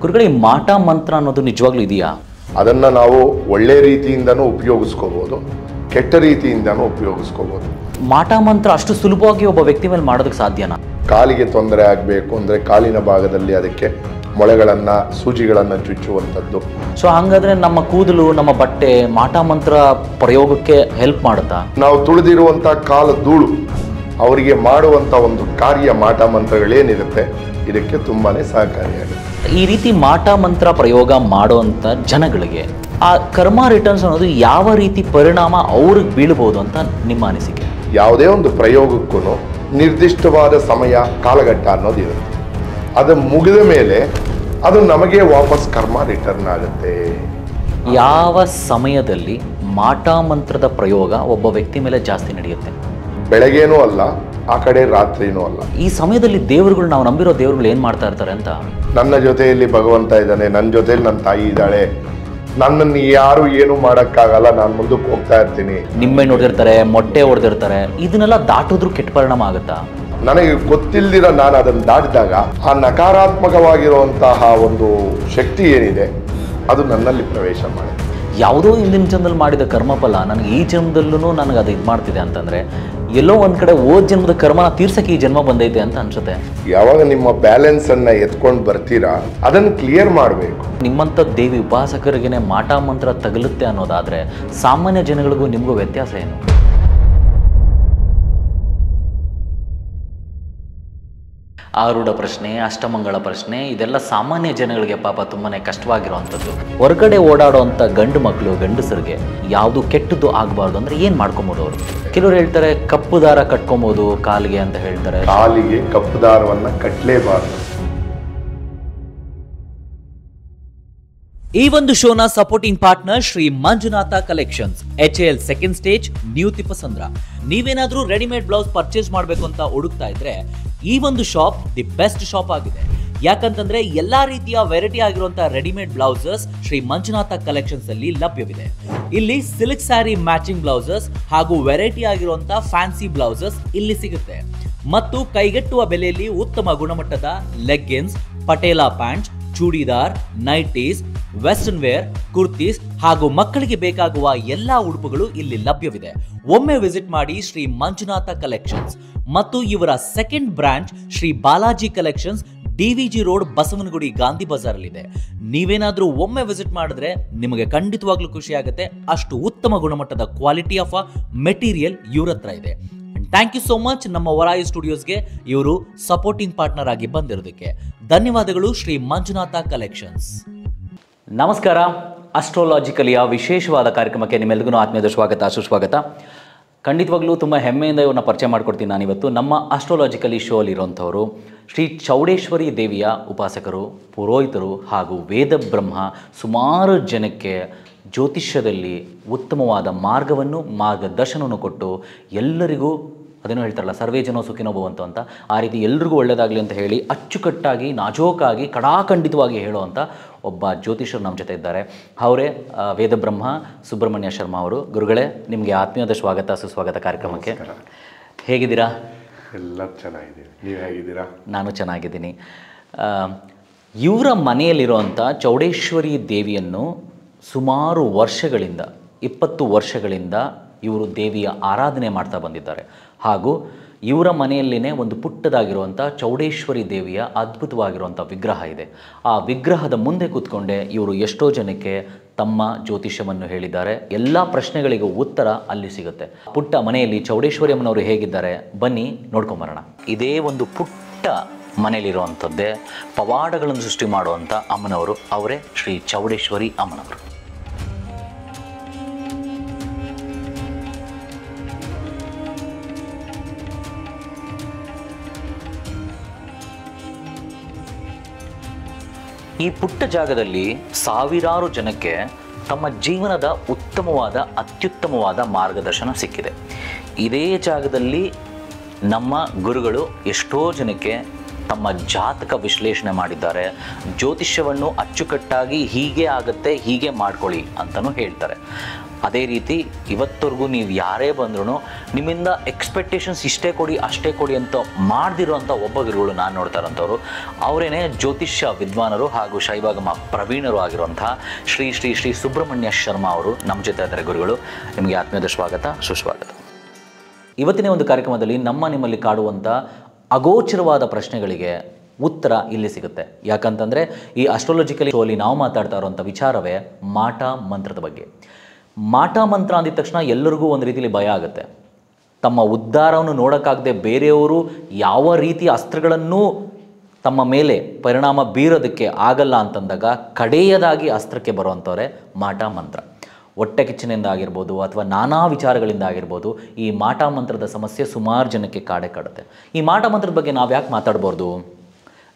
ಗುರುಗಳೇ, ಮಾಟ ಮಂತ್ರ ಅನ್ನೋದು ನಿಜವಾಗ್ಲೂ ಇದೆಯಾ? ಅದನ್ನು ನಾವು ಒಳ್ಳೆ ರೀತಿಯಿಂದನೂ ಉಪಯೋಗಿಸ್ಕೋಬೋದು, ಕೆಟ್ಟ ರೀತಿಯಿಂದನೂ ಉಪಯೋಗಿಸ್ಕೋಬೋದು. ಮಾಟ ಮಂತ್ರ ಅಷ್ಟು ಸುಲಭವಾಗಿ ಒಬ್ಬ ವ್ಯಕ್ತಿ ಮೇಲೆ ಮಾಡೋದಕ್ಕೆ ಸಾಧ್ಯನಾ? ಕಾಲಿಗೆ ತೊಂದರೆ ಆಗಬೇಕು ಅಂದರೆ ಕಾಲಿನ ಭಾಗದಲ್ಲಿ ಅದಕ್ಕೆ ಮೊಳೆಗಳನ್ನು, ಸೂಜಿಗಳನ್ನು ಚುಚ್ಚುವಂಥದ್ದು. ಸೊ ಹಾಗಾದ್ರೆ ನಮ್ಮ ಕೂದಲು, ನಮ್ಮ ಬಟ್ಟೆ ಮಾಟ ಮಂತ್ರ ಪ್ರಯೋಗಕ್ಕೆ ಹೆಲ್ಪ್ ಮಾಡುತ್ತಾ? ನಾವು ತುಳಿದಿರುವಂಥ ಕಾಲ ಧೂಳು ಅವರಿಗೆ ಮಾಡುವಂಥ ಒಂದು ಕಾರ್ಯ ಮಾಟ ಮಂತ್ರಗಳೇನಿರುತ್ತೆ ಇದಕ್ಕೆ ತುಂಬಾ ಸಹಕಾರಿಯಾಗುತ್ತೆ. ಈ ರೀತಿ ಮಾಟ ಮಂತ್ರ ಪ್ರಯೋಗ ಮಾಡುವಂಥ ಜನಗಳಿಗೆ ಆ ಕರ್ಮ ರಿಟರ್ನ್ಸ್ ಅನ್ನೋದು ಯಾವ ರೀತಿ ಪರಿಣಾಮ ಅವ್ರಿಗೆ ಬೀಳ್ಬೋದು ಅಂತ ನಿಮ್ಮ ಅನಿಸಿಕೆ? ಯಾವುದೇ ಒಂದು ಪ್ರಯೋಗಕ್ಕೂ ನಿರ್ದಿಷ್ಟವಾದ ಸಮಯ, ಕಾಲಘಟ್ಟ ಅನ್ನೋದಿರುತ್ತೆ. ಅದು ಮುಗಿದ ಮೇಲೆ ಅದು ನಮಗೆ ವಾಪಸ್ ಕರ್ಮ ರಿಟರ್ನ್ ಆಗುತ್ತೆ. ಯಾವ ಸಮಯದಲ್ಲಿ ಮಾಟ ಮಂತ್ರದ ಪ್ರಯೋಗ ಒಬ್ಬ ವ್ಯಕ್ತಿ ಮೇಲೆ ಜಾಸ್ತಿ ನಡೆಯುತ್ತೆ? ಬೆಳಗ್ಗೆನೂ ಅಲ್ಲ, ಆ ಕಡೆ ರಾತ್ರಿನೂ ಅಲ್ಲ. ಈ ಸಮಯದಲ್ಲಿ ದೇವರುಗಳು, ನಾವು ನಂಬಿರೋ ದೇವರುಗಳು ಏನು ಮಾಡ್ತಾ ಇರ್ತಾರೆ ಅಂತ? ನನ್ನ ಜೊತೆಯಲ್ಲಿ ಭಗವಂತ ಇದ್ದಾನೆ, ನನ್ನ ಜೊತೆಯಲ್ಲಿ ನನ್ನ ತಾಯಿ ಇದ್ದಾಳೆ, ನನ್ನನ್ನು ಯಾರು ಏನು ಮಾಡೋಕ್ಕಾಗಲ್ಲ, ನಾನು ಮುಂದಕ್ಕೆ ಹೋಗ್ತಾ ಇರ್ತೀನಿ. ನಿಮ್ಮೆ ನೋಡಿರ್ತಾರೆ, ಮೊಟ್ಟೆ ಹೊಡೆದಿರ್ತಾರೆ, ಇದನ್ನೆಲ್ಲ ದಾಟಿದ್ರು ಕೆಟ್ಟ ಪರಿಣಾಮ ಆಗುತ್ತಾ? ನನಗೆ ಗೊತ್ತಿಲ್ದಿರ ನಾನು ಅದನ್ನು ದಾಟಿದಾಗ ಆ ನಕಾರಾತ್ಮಕವಾಗಿರುವಂತಹ ಒಂದು ಶಕ್ತಿ ಏನಿದೆ ಅದು ನನ್ನಲ್ಲಿ ಪ್ರವೇಶ ಮಾಡುತ್ತೆ. ಯಾವುದೋ ಹಿಂದಿನ ಜನ್ಮದಲ್ಲಿ ಮಾಡಿದ ಕರ್ಮಫಲ ನನಗೆ ಈ ಜನ್ಮದಲ್ಲೂ ನನಗೆ ಅದು ಇದು ಮಾಡ್ತಿದೆ ಅಂತಂದರೆ ಎಲ್ಲೋ ಒಂದು ಕಡೆ ಓದ್ ಜನ್ಮದ ಕರ್ಮನ ತೀರ್ಸಕ್ಕೆ ಈ ಜನ್ಮ ಬಂದೈತೆ ಅಂತ ಅನ್ಸುತ್ತೆ. ಯಾವಾಗ ನಿಮ್ಮ ಬ್ಯಾಲೆನ್ಸನ್ನು ಎತ್ಕೊಂಡು ಬರ್ತೀರಾ ಅದನ್ನು ಕ್ಲಿಯರ್ ಮಾಡಬೇಕು. ನಿಮ್ಮಂಥ ದೇವಿ ಉಪಾಸಕರಿಗೇನೆ ಮಾಟ ಮಂತ್ರ ತಗಲುತ್ತೆ ಅನ್ನೋದಾದರೆ ಸಾಮಾನ್ಯ ಜನಗಳಿಗೂ ನಿಮಗೂ ವ್ಯತ್ಯಾಸ ಏನು? ಆರೂಢ ಪ್ರಶ್ನೆ, ಅಷ್ಟಮಂಗಳ ಪ್ರಶ್ನೆ, ಇದೆಲ್ಲ ಸಾಮಾನ್ಯ ಜನಗಳಿಗೆ ಪಾಪ ತುಂಬಾ ಕಷ್ಟವಾಗಿರುವಂಥದ್ದು. ಹೊರಗಡೆ ಓಡಾಡೋವಂಥ ಗಂಡು ಮಕ್ಕಳು, ಗಂಡಸರಿಗೆ ಯಾವುದು ಕೆಟ್ಟದ್ದು ಆಗಬಾರ್ದು ಅಂದರೆ ಏನು ಮಾಡ್ಕೊಬೋದು ಅವರು? ಕೆಲವರು ಹೇಳ್ತಾರೆ ಕಪ್ಪು ದಾರ ಕಟ್ಕೊಬೋದು ಕಾಲಿಗೆ ಅಂತ ಹೇಳ್ತಾರೆ. ಕಾಲಿಗೆ ಕಪ್ಪು ದಾರವನ್ನು ಕಟ್ಟಲೇಬಾರ್ದು. ಈ ಒಂದು ಶೋನ supporting partner Shri Manjunatha collections, HAL second stage, new Thippasandra. ನೀವೇನಾದ್ರೂ ರೆಡಿಮೇಡ್ ಬ್ಲೌಸ್ ಪರ್ಚೇಸ್ ಮಾಡಬೇಕು ಅಂತ ಹುಡುಕ್ತಾ ಇದ್ರೆ ಈ ಒಂದು ಶಾಪ್ ದಿ ಬೆಸ್ಟ್ ಶಾಪ್ ಆಗಿದೆ. ಯಾಕಂತಂದ್ರೆ ಎಲ್ಲಾ ರೀತಿಯ ವೆರೈಟಿ ಆಗಿರುವಂತಹ readymade blouses Shri Manjunatha collections ಅಲ್ಲಿ ಲಭ್ಯವಿದೆ. ಇಲ್ಲಿ ಸಿಲ್ಕ್ ಸ್ಯಾರಿ ಮ್ಯಾಚಿಂಗ್ ಬ್ಲೌಸಸ್ ಹಾಗೂ ವೆರೈಟಿ ಆಗಿರುವಂತಹ ಫ್ಯಾನ್ಸಿ ಬ್ಲೌಸಸ್ ಇಲ್ಲಿ ಸಿಗುತ್ತೆ. ಮತ್ತು ಕೈಗೆಟ್ಟುವ ಬೆಲೆಯಲ್ಲಿ ಉತ್ತಮ ಗುಣಮಟ್ಟದ leggings, Patiala pants, churidar, nighties, western wear, kurtis ಹಾಗೂ ಮಕ್ಕಳಿಗೆ ಬೇಕಾಗುವ ಎಲ್ಲಾ ಉಡುಪುಗಳು ಇಲ್ಲಿ ಲಭ್ಯವಿದೆ. ಒಮ್ಮೆ ವಿಸಿಟ್ ಮಾಡಿ ಶ್ರೀ ಮಂಜುನಾಥ ಕಲೆಕ್ಷನ್ಸ್. ಮತ್ತು ಇವರ second branch Shri Balaji collections, DVG road, Basavanagudi, Gandhi Bazaar ಅಲ್ಲಿ ಇದೆ. ನೀವೇನಾದ್ರೂ ಒಮ್ಮೆ ವಿಸಿಟ್ ಮಾಡಿದ್ರೆ ನಿಮಗೆ ಖಂಡಿತವಾಗ್ಲೂ ಖುಷಿ ಆಗುತ್ತೆ. ಅಷ್ಟು ಉತ್ತಮ ಗುಣಮಟ್ಟದ ಕ್ವಾಲಿಟಿ ಆಫ್ ಮೆಟೀರಿಯಲ್ ಇವ್ರ ಹತ್ರ ಇದೆ. ಥ್ಯಾಂಕ್ ಯು ಸೋ ಮಚ್ ನಮ್ಮ ವರಾಯಿ ಸ್ಟುಡಿಯೋಸ್ಗೆ ಇವರು ಸಪೋರ್ಟಿಂಗ್ ಪಾರ್ಟ್ನರ್ ಆಗಿ ಬಂದಿರೋದಕ್ಕೆ. ಧನ್ಯವಾದಗಳು ಶ್ರೀ ಮಂಜುನಾಥ ಕಲೆಕ್ಷನ್ಸ್. ನಮಸ್ಕಾರ. ಅಸ್ಟ್ರೋಲಾಜಿಕಲಿಯ ವಿಶೇಷವಾದ ಕಾರ್ಯಕ್ರಮಕ್ಕೆ ನಿಮ್ಮೆಲ್ಲರಿಗೂ ಆತ್ಮೀಯದ ಸ್ವಾಗತ, ಸುಸ್ವಾಗತ. ಖಂಡಿತವಾಗ್ಲೂ ತುಂಬ ಹೆಮ್ಮೆಯಿಂದ ಇವ್ರನ್ನ ಪರಿಚಯ ಮಾಡ್ಕೊಡ್ತೀನಿ. ನಾನಿವತ್ತು ನಮ್ಮ ಅಸ್ಟ್ರೋಲಾಜಿಕಲಿ ಶೋ ಅಲ್ಲಿರುವಂಥವರು ಶ್ರೀ ಚೌಡೇಶ್ವರಿ ದೇವಿಯ ಉಪಾಸಕರು, ಪುರೋಹಿತರು ಹಾಗೂ ವೇದ ಬ್ರಹ್ಮ. ಸುಮಾರು ಜನಕ್ಕೆ ಜ್ಯೋತಿಷ್ಯದಲ್ಲಿ ಉತ್ತಮವಾದ ಮಾರ್ಗದರ್ಶನವನ್ನು ಕೊಟ್ಟು ಎಲ್ಲರಿಗೂ, ಅದೇನೋ ಹೇಳ್ತಾರಲ್ಲ, ಸರ್ವೇ ಜನೋ ಸುಖಿನೋ ಭವಂತು ಅಂತ, ಆ ರೀತಿ ಎಲ್ರಿಗೂ ಒಳ್ಳೆಯದಾಗಲಿ ಅಂತ ಹೇಳಿ ಅಚ್ಚುಕಟ್ಟಾಗಿ, ನಾಜೂಕಾಗಿ, ಕಡಾಖಂಡಿತವಾಗಿ ಹೇಳುವಂಥ ಒಬ್ಬ ಜ್ಯೋತಿಷರು ನಮ್ಮ ಜೊತೆ ಇದ್ದಾರೆ. ಅವರೇ ವೇದಬ್ರಹ್ಮ ಸುಬ್ರಹ್ಮಣ್ಯ ಶರ್ಮಾ ಅವರು. ಗುರುಗಳೇ, ನಿಮಗೆ ಆತ್ಮೀಯದ ಸ್ವಾಗತ, ಸುಸ್ವಾಗತ ಕಾರ್ಯಕ್ರಮಕ್ಕೆ. ಹೇಗಿದ್ದೀರಾ? ಎಲ್ಲ ಚೆನ್ನಾಗಿದ್ದೀವಿ. ನೀವು ಹೇಗಿದ್ದೀರಾ? ನಾನು ಚೆನ್ನಾಗಿದ್ದೀನಿ. ಇವರ ಮನೆಯಲ್ಲಿರುವಂಥ ಚೌಡೇಶ್ವರಿ ದೇವಿಯನ್ನು ಸುಮಾರು ವರ್ಷಗಳಿಂದ, 20 ವರ್ಷಗಳಿಂದ ಇವರು ದೇವಿಯ ಆರಾಧನೆ ಮಾಡ್ತಾ ಬಂದಿದ್ದಾರೆ. ಹಾಗೂ ಇವರ ಮನೆಯಲ್ಲಿನೇ ಒಂದು ಪುಟ್ಟದಾಗಿರುವಂಥ ಚೌಡೇಶ್ವರಿ ದೇವಿಯ ಅದ್ಭುತವಾಗಿರುವಂಥ ವಿಗ್ರಹ ಇದೆ. ಆ ವಿಗ್ರಹದ ಮುಂದೆ ಕೂತ್ಕೊಂಡೆ ಇವರು ಎಷ್ಟೋ ಜನಕ್ಕೆ ತಮ್ಮ ಜ್ಯೋತಿಷ್ಯವನ್ನು ಹೇಳಿದ್ದಾರೆ. ಎಲ್ಲ ಪ್ರಶ್ನೆಗಳಿಗೂ ಉತ್ತರ ಅಲ್ಲಿ ಸಿಗುತ್ತೆ. ಪುಟ್ಟ ಮನೆಯಲ್ಲಿ ಚೌಡೇಶ್ವರಿ ಅಮ್ಮನವರು ಹೇಗಿದ್ದಾರೆ ಬನ್ನಿ ನೋಡ್ಕೊಂಬರೋಣ. ಇದೇ ಒಂದು ಪುಟ್ಟ ಮನೆಯಲ್ಲಿರುವಂಥದ್ದೇ ಪವಾಡಗಳನ್ನು ಸೃಷ್ಟಿ ಮಾಡುವಂಥ ಅಮ್ಮನವರು, ಅವರೇ ಶ್ರೀ ಚೌಡೇಶ್ವರಿ ಅಮ್ಮನವರು. ಈ ಪುಟ್ಟ ಜಾಗದಲ್ಲಿ ಸಾವಿರಾರು ಜನಕ್ಕೆ ತಮ್ಮ ಜೀವನದ ಉತ್ತಮವಾದ, ಅತ್ಯುತ್ತಮವಾದ ಮಾರ್ಗದರ್ಶನ ಸಿಕ್ಕಿದೆ. ಇದೇ ಜಾಗದಲ್ಲಿ ನಮ್ಮ ಗುರುಗಳು ಎಷ್ಟೋ ಜನಕ್ಕೆ ತಮ್ಮ ಜಾತಕ ವಿಶ್ಲೇಷಣೆ ಮಾಡಿದ್ದಾರೆ. ಜ್ಯೋತಿಷ್ಯವನ್ನು ಅಚ್ಚುಕಟ್ಟಾಗಿ ಹೀಗೆ ಆಗುತ್ತೆ, ಹೀಗೆ ಮಾಡ್ಕೊಳ್ಳಿ ಅಂತಲೂ ಹೇಳ್ತಾರೆ. ಅದೇ ರೀತಿ ಇವತ್ತವರೆಗೂ ನೀವು ಯಾರೇ ಬಂದ್ರೂ ನಿಮ್ಮಿಂದ ಎಕ್ಸ್ಪೆಕ್ಟೇಷನ್ಸ್ ಇಷ್ಟೇ ಕೊಡಿ ಅಷ್ಟೇ ಕೊಡಿ ಅಂತ ಮಾಡ್ದಿರೋಂಥ ಒಬ್ಬ ಗುರುಗಳು ನಾನು ನೋಡ್ತಾ ಇರೋಂಥವ್ರು ಅವರೇನೆ ಜ್ಯೋತಿಷ್ಯ ವಿದ್ವಾನರು ಹಾಗೂ ಶೈವಾಗಮ ಪ್ರವೀಣರು ಆಗಿರುವಂಥ ಶ್ರೀ ಶ್ರೀ ಶ್ರೀ ಸುಬ್ರಹ್ಮಣ್ಯ ಶರ್ಮಾ ಅವರು ನಮ್ಮ ಜೊತೆ ಇದ್ದಾರೆ. ಗುರುಗಳು, ನಿಮಗೆ ಆತ್ಮೀಯದ ಸ್ವಾಗತ, ಸುಸ್ವಾಗತ. ಇವತ್ತಿನ ಒಂದು ಕಾರ್ಯಕ್ರಮದಲ್ಲಿ ನಿಮ್ಮಲ್ಲಿ ಕಾಡುವಂಥ ಅಗೋಚರವಾದ ಪ್ರಶ್ನೆಗಳಿಗೆ ಉತ್ತರ ಇಲ್ಲಿ ಸಿಗುತ್ತೆ. ಯಾಕಂತಂದರೆ ಈ ಅಸ್ಟ್ರಾಲಜಿಕಲಿ ಶೋಲಿ ನಾವು ಮಾತಾಡ್ತಾ ಇರೋವಂಥ ವಿಚಾರವೇ ಮಾಟ ಮಂತ್ರದ ಬಗ್ಗೆ. ಮಾಟ ಮಂತ್ರ ಅಂದಿದ ತಕ್ಷಣ ಎಲ್ಲರಿಗೂ ಒಂದು ರೀತಿಯಲ್ಲಿ ಭಯ ಆಗುತ್ತೆ. ತಮ್ಮ ಉದ್ಧಾರವನ್ನು ನೋಡೋಕ್ಕಾಗದೆ ಬೇರೆಯವರು ಯಾವ ರೀತಿಯ ಅಸ್ತ್ರಗಳನ್ನೂ ತಮ್ಮ ಮೇಲೆ ಪರಿಣಾಮ ಬೀರೋದಕ್ಕೆ ಆಗಲ್ಲ ಅಂತಂದಾಗ ಕಡೆಯದಾಗಿ ಅಸ್ತ್ರಕ್ಕೆ ಬರುವಂಥವರೇ ಮಾಟ ಮಂತ್ರ. ಹೊಟ್ಟೆ ಕಿಚ್ಚನಿಂದ ಆಗಿರ್ಬೋದು ಅಥವಾ ನಾನಾ ವಿಚಾರಗಳಿಂದ ಆಗಿರ್ಬೋದು ಈ ಮಾಟ ಮಂತ್ರದ ಸಮಸ್ಯೆ ಸುಮಾರು ಜನಕ್ಕೆ ಕಾಡುತ್ತೆ. ಈ ಮಾಟ ಮಂತ್ರದ ಬಗ್ಗೆ ನಾವು ಯಾಕೆ ಮಾತಾಡ್ಬಾರ್ದು?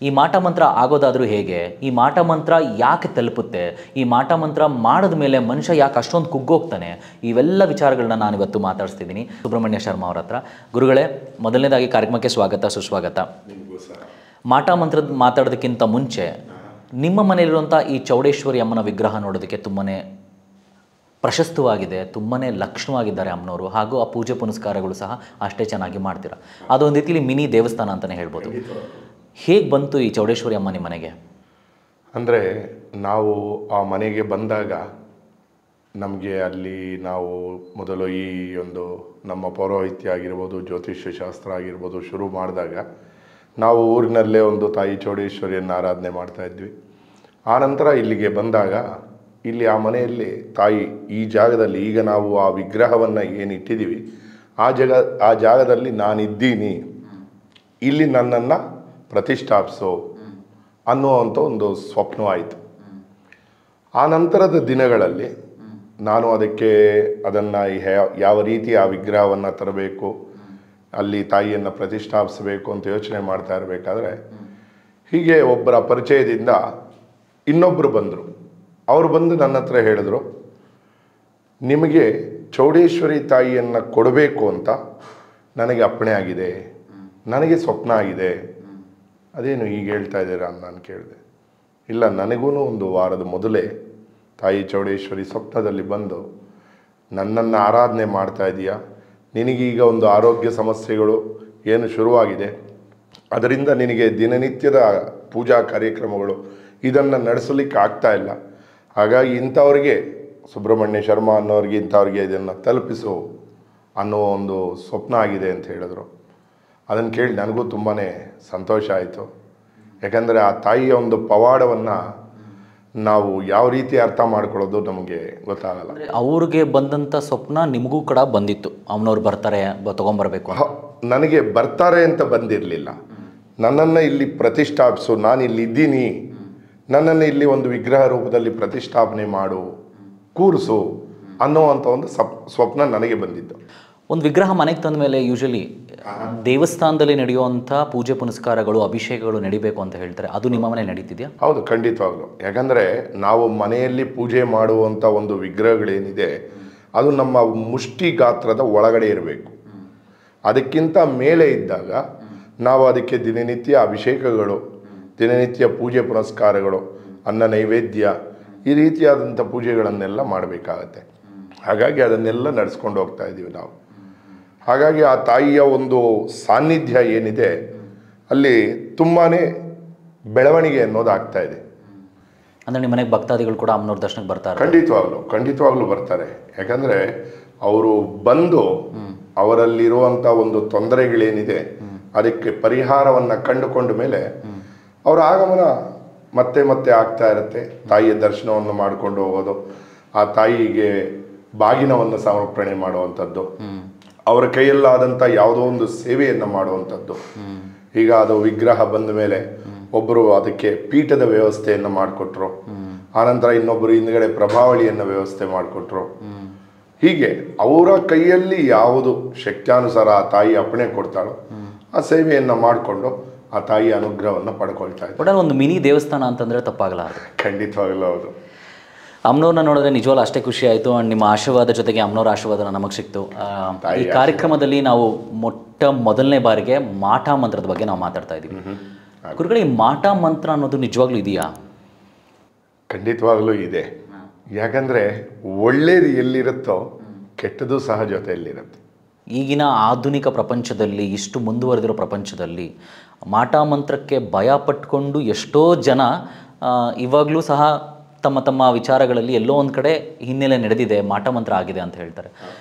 ಈ ಮಾಟ ಮಂತ್ರ ಆಗೋದಾದರೂ ಹೇಗೆ? ಈ ಮಾಟ ಮಂತ್ರ ಯಾಕೆ ತಲುಪುತ್ತೆ? ಈ ಮಾಟ ಮಂತ್ರ ಮಾಡಿದ ಮೇಲೆ ಮನುಷ್ಯ ಯಾಕೆ ಅಷ್ಟೊಂದು ಕುಗ್ಗೋಗ್ತಾನೆ? ಇವೆಲ್ಲ ವಿಚಾರಗಳನ್ನ ನಾನು ಇವತ್ತು ಮಾತಾಡಿಸ್ತಿದ್ದೀನಿ ಸುಬ್ರಹ್ಮಣ್ಯ ಶರ್ಮಾ ಅವ್ರ ಹತ್ರ. ಗುರುಗಳೇ, ಮೊದಲನೇದಾಗಿ ಕಾರ್ಯಕ್ರಮಕ್ಕೆ ಸ್ವಾಗತ, ಸುಸ್ವಾಗತ. ಮಾಟ ಮಂತ್ರದ ಮಾತಾಡೋದಕ್ಕಿಂತ ಮುಂಚೆ ನಿಮ್ಮ ಮನೆಯಲ್ಲಿರುವಂಥ ಈ ಚೌಡೇಶ್ವರಿ ಅಮ್ಮನ ವಿಗ್ರಹ ನೋಡೋದಕ್ಕೆ ತುಂಬಾ ಪ್ರಶಸ್ತವಾಗಿದೆ, ತುಂಬಾ ಲಕ್ಷಣವಾಗಿದ್ದಾರೆ ಅಮ್ಮನವರು, ಹಾಗೂ ಆ ಪೂಜೆ ಪುನಸ್ಕಾರಗಳು ಸಹ ಅಷ್ಟೇ ಚೆನ್ನಾಗಿ ಮಾಡ್ತೀರಾ. ಅದೊಂದು ರೀತಿಯಲ್ಲಿ ಮಿನಿ ದೇವಸ್ಥಾನ ಅಂತಲೇ ಹೇಳ್ಬೋದು. ಹೇಗೆ ಬಂತು ಈ ಚೌಡೇಶ್ವರಿ ಅಮ್ಮ ನಿಮ್ಮ ಮನೆಗೆ? ಅಂದರೆ ನಾವು ಆ ಮನೆಗೆ ಬಂದಾಗ ನಮಗೆ ಅಲ್ಲಿ ನಾವು ಮೊದಲು ಈ ಒಂದು ನಮ್ಮ ಪೌರೋಹಿತ್ಯ ಆಗಿರ್ಬೋದು, ಜ್ಯೋತಿಷ್ಯ ಶಾಸ್ತ್ರ ಆಗಿರ್ಬೋದು ಶುರು ಮಾಡಿದಾಗ ನಾವು ಊರಿನಲ್ಲೇ ಒಂದು ತಾಯಿ ಚೌಡೇಶ್ವರಿಯನ್ನು ಆರಾಧನೆ ಮಾಡ್ತಾಯಿದ್ವಿ. ಆನಂತರ ಇಲ್ಲಿಗೆ ಬಂದಾಗ ಇಲ್ಲಿ ಆ ಮನೆಯಲ್ಲಿ ತಾಯಿ ಈ ಜಾಗದಲ್ಲಿ ಈಗ ನಾವು ಆ ವಿಗ್ರಹವನ್ನು ಏನಿಟ್ಟಿದ್ದೀವಿ ಆ ಜಾಗದಲ್ಲಿ ನಾನಿದ್ದೀನಿ, ಇಲ್ಲಿ ನನ್ನನ್ನು ಪ್ರತಿಷ್ಠಾಪಿಸೋ ಅನ್ನುವಂಥ ಒಂದು ಸ್ವಪ್ನವಾಯಿತು. ಆ ನಂತರದ ದಿನಗಳಲ್ಲಿ ನಾನು ಅದನ್ನು ಯಾವ ರೀತಿ ಆ ವಿಗ್ರಹವನ್ನು ತರಬೇಕು, ಅಲ್ಲಿ ತಾಯಿಯನ್ನು ಪ್ರತಿಷ್ಠಾಪಿಸಬೇಕು ಅಂತ ಯೋಚನೆ ಮಾಡ್ತಾ ಇರಬೇಕಾದ್ರೆ ಹೀಗೆ ಒಬ್ಬರ ಪರಿಚಯದಿಂದ ಇನ್ನೊಬ್ಬರು ಬಂದರು. ಅವರು ಬಂದು ನನ್ನ ಹತ್ರ ಹೇಳಿದ್ರು, ನಿಮಗೆ ಚೌಡೇಶ್ವರಿ ತಾಯಿಯನ್ನು ಕೊಡಬೇಕು ಅಂತ ನನಗೆ ಅಪ್ಪಣೆ ಆಗಿದೆ, ನನಗೆ ಸ್ವಪ್ನ ಆಗಿದೆ. ಅದೇನು ಈಗ ಹೇಳ್ತಾ ಇದ್ದೀರಾ ಅಂತ ನಾನು ಕೇಳಿದೆ. ಇಲ್ಲ, ನನಗೂ ಒಂದು ವಾರದ ಮೊದಲೇ ತಾಯಿ ಚೌಡೇಶ್ವರಿ ಸ್ವಪ್ನದಲ್ಲಿ ಬಂದು ನನ್ನನ್ನು ಆರಾಧನೆ ಮಾಡ್ತಾ ಇದೀಯಾ, ನಿನಗೀಗ ಒಂದು ಆರೋಗ್ಯ ಸಮಸ್ಯೆಗಳು ಏನು ಶುರುವಾಗಿದೆ, ಅದರಿಂದ ನಿನಗೆ ದಿನನಿತ್ಯದ ಪೂಜಾ ಕಾರ್ಯಕ್ರಮಗಳು ಇದನ್ನು ನಡೆಸಲಿಕ್ಕೆ ಆಗ್ತಾ ಇಲ್ಲ, ಹಾಗಾಗಿ ಇಂಥವ್ರಿಗೆ ಸುಬ್ರಹ್ಮಣ್ಯ ಶರ್ಮಾ ಅನ್ನೋರಿಗೆ ಇಂಥವ್ರಿಗೆ ಇದನ್ನು ತಲುಪಿಸು ಅನ್ನೋ ಒಂದು ಸ್ವಪ್ನ ಆಗಿದೆ ಅಂತ ಹೇಳಿದ್ರು. ಅದನ್ನು ಕೇಳಿ ನನಗೂ ತುಂಬಾ ಸಂತೋಷ ಆಯಿತು. ಯಾಕಂದರೆ ಆ ತಾಯಿಯ ಒಂದು ಪವಾಡವನ್ನು ನಾವು ಯಾವ ರೀತಿ ಅರ್ಥ ಮಾಡ್ಕೊಳ್ಳೋದು ನಮಗೆ ಗೊತ್ತಾಗಲ್ಲ. ಅವ್ರಿಗೆ ಬಂದಂಥ ಸ್ವಪ್ನ ನಿಮಗೂ ಕೂಡ ಬಂದಿತ್ತು, ಅಮ್ಮನವ್ರು ಬರ್ತಾರೆ ತೊಗೊಂಬರ್ಬೇಕು. ನನಗೆ ಬರ್ತಾರೆ ಅಂತ ಬಂದಿರಲಿಲ್ಲ, ನನ್ನನ್ನು ಇಲ್ಲಿ ಪ್ರತಿಷ್ಠಾಪಿಸು, ನಾನಿಲ್ಲಿ ಇದ್ದೀನಿ, ನನ್ನನ್ನು ಇಲ್ಲಿ ಒಂದು ವಿಗ್ರಹ ರೂಪದಲ್ಲಿ ಪ್ರತಿಷ್ಠಾಪನೆ ಮಾಡು, ಕೂರಿಸು ಅನ್ನುವಂಥ ಒಂದು ಸ್ವಪ್ನ ನನಗೆ ಬಂದಿದ್ದು. ಒಂದು ವಿಗ್ರಹ ಮನೆಗೆ ತಂದ ಮೇಲೆ ಯೂಶಲಿ ದೇವಸ್ಥಾನದಲ್ಲಿ ನಡೆಯುವಂಥ ಪೂಜೆ ಪುನಸ್ಕಾರಗಳು, ಅಭಿಷೇಕಗಳು ನಡಿಬೇಕು ಅಂತ ಹೇಳ್ತಾರೆ. ಅದು ನಿಮ್ಮ ಮನೆ ನಡೀತಿದೆಯಾ? ಹೌದು, ಖಂಡಿತವಾಗ್ಲು. ಯಾಕಂದರೆ ನಾವು ಮನೆಯಲ್ಲಿ ಪೂಜೆ ಮಾಡುವಂಥ ಒಂದು ವಿಗ್ರಹಗಳೇನಿದೆ ಅದು ನಮ್ಮ ಮುಷ್ಟಿ ಗಾತ್ರದ ಒಳಗಡೆ ಇರಬೇಕು. ಅದಕ್ಕಿಂತ ಮೇಲೆ ಇದ್ದಾಗ ನಾವು ಅದಕ್ಕೆ ದಿನನಿತ್ಯ ಅಭಿಷೇಕಗಳು, ದಿನನಿತ್ಯ ಪೂಜೆ ಪುನಸ್ಕಾರಗಳು, ಅನ್ನ ನೈವೇದ್ಯ, ಈ ರೀತಿಯಾದಂಥ ಪೂಜೆಗಳನ್ನೆಲ್ಲ ಮಾಡಬೇಕಾಗತ್ತೆ. ಹಾಗಾಗಿ ಅದನ್ನೆಲ್ಲ ನಡೆಸ್ಕೊಂಡು ಹೋಗ್ತಾ ಇದ್ದೀವಿ ನಾವು. ಹಾಗಾಗಿ ಆ ತಾಯಿಯ ಒಂದು ಸಾನ್ನಿಧ್ಯ ಏನಿದೆ ಅಲ್ಲಿ ತುಂಬಾ ಬೆಳವಣಿಗೆ ಅನ್ನೋದಾಗ್ತಾ ಇದೆ. ಅಂದರೆ ನಿಮ್ಮ ಮನೆಗೆ ಭಕ್ತಾದಿಗಳು ಕೂಡ ಅಮ್ಮನವ್ರ ದರ್ಶನಕ್ಕೆ ಬರ್ತಾರೆ? ಖಂಡಿತವಾಗ್ಲೂ ಬರ್ತಾರೆ. ಯಾಕಂದರೆ ಅವರು ಬಂದು ಅವರಲ್ಲಿರುವಂಥ ಒಂದು ತೊಂದರೆಗಳೇನಿದೆ ಅದಕ್ಕೆ ಪರಿಹಾರವನ್ನು ಕಂಡುಕೊಂಡ ಮೇಲೆ ಅವರ ಆಗಮನ ಮತ್ತೆ ಮತ್ತೆ ಆಗ್ತಾ ಇರುತ್ತೆ. ತಾಯಿಯ ದರ್ಶನವನ್ನು ಮಾಡಿಕೊಂಡು ಹೋಗೋದು, ಆ ತಾಯಿಗೆ ಬಾಗಿನವನ್ನು ಸಮರ್ಪಣೆ ಮಾಡುವಂಥದ್ದು, ಅವರ ಕೈಯಲ್ಲಾದಂಥ ಯಾವುದೋ ಒಂದು ಸೇವೆಯನ್ನು ಮಾಡುವಂಥದ್ದು. ಈಗ ಅದು ವಿಗ್ರಹ ಬಂದ ಮೇಲೆ ಒಬ್ಬರು ಅದಕ್ಕೆ ಪೀಠದ ವ್ಯವಸ್ಥೆಯನ್ನು ಮಾಡಿಕೊಟ್ರು, ಆನಂತರ ಇನ್ನೊಬ್ಬರು ಹಿಂದ್ಗಡೆ ಪ್ರಭಾವಳಿಯನ್ನು ವ್ಯವಸ್ಥೆ ಮಾಡಿಕೊಟ್ರು. ಹೀಗೆ ಅವರ ಕೈಯಲ್ಲಿ ಯಾವುದು ಶಕ್ತ್ಯಾನುಸಾರ ಆ ತಾಯಿ ಅಪ್ಪಣೆ ಕೊಡ್ತಾಳೋ ಆ ಸೇವೆಯನ್ನು ಮಾಡಿಕೊಂಡು ಆ ತಾಯಿ ಅನುಗ್ರಹವನ್ನು ಪಡ್ಕೊಳ್ತಾ ಇದ್ದಾರೆ. ಒಟ್ಟಾರೆ ಒಂದು ಮಿನಿ ದೇವಸ್ಥಾನ ಅಂತಂದರೆ ತಪ್ಪಾಗಲಾರದು. ಖಂಡಿತವಾಗಲೂ ಹೌದು. ಅಮ್ಮನವ್ರನ್ನ ನೋಡಿದ್ರೆ ನಿಜವಾಗ್ಲೂ ಅಷ್ಟೇ ಖುಷಿ ಆಯಿತು. ಆ್ಯಂಡ್ ನಿಮ್ಮ ಆಶೀರ್ವಾದ ಜೊತೆಗೆ ಅಮ್ಮನವ್ರ ಆಶೀರ್ವಾದ ನಮಗೆ ಸಿಕ್ತು. ಈ ಕಾರ್ಯಕ್ರಮದಲ್ಲಿ ನಾವು ಮೊದಲನೇ ಬಾರಿಗೆ ಮಾಟ ಮಂತ್ರದ ಬಗ್ಗೆ ನಾವು ಮಾತಾಡ್ತಾ ಇದ್ದೀವಿ. ಗುರುಗಳೇ, ಈ ಮಾಟ ಮಂತ್ರ ಅನ್ನೋದು ನಿಜವಾಗ್ಲೂ ಇದೆಯಾ? ಖಂಡಿತವಾಗಲೂ ಇದೆ. ಯಾಕಂದರೆ ಒಳ್ಳೇದು ಎಲ್ಲಿರುತ್ತೋ ಕೆಟ್ಟದ್ದು ಸಹ ಜೊತೆಯಲ್ಲಿರುತ್ತೆ. ಈಗಿನ ಆಧುನಿಕ ಪ್ರಪಂಚದಲ್ಲಿ, ಇಷ್ಟು ಮುಂದುವರೆದಿರೋ ಪ್ರಪಂಚದಲ್ಲಿ ಮಾಟ ಮಂತ್ರಕ್ಕೆ ಭಯ ಪಟ್ಕೊಂಡು ಎಷ್ಟೋ ಜನ ಇವಾಗಲೂ ಸಹ ತಮ್ಮ ತಮ್ಮ ವಿಚಾರಗಳಲ್ಲಿ ಎಲ್ಲೋ ಒಂದು ಕಡೆ ಹಿನ್ನೆಲೆ ನಡೆದಿದೆ, ಮಾಟ ಮಂತ್ರ ಆಗಿದೆ ಅಂತ ಹೇಳ್ತಾರೆ.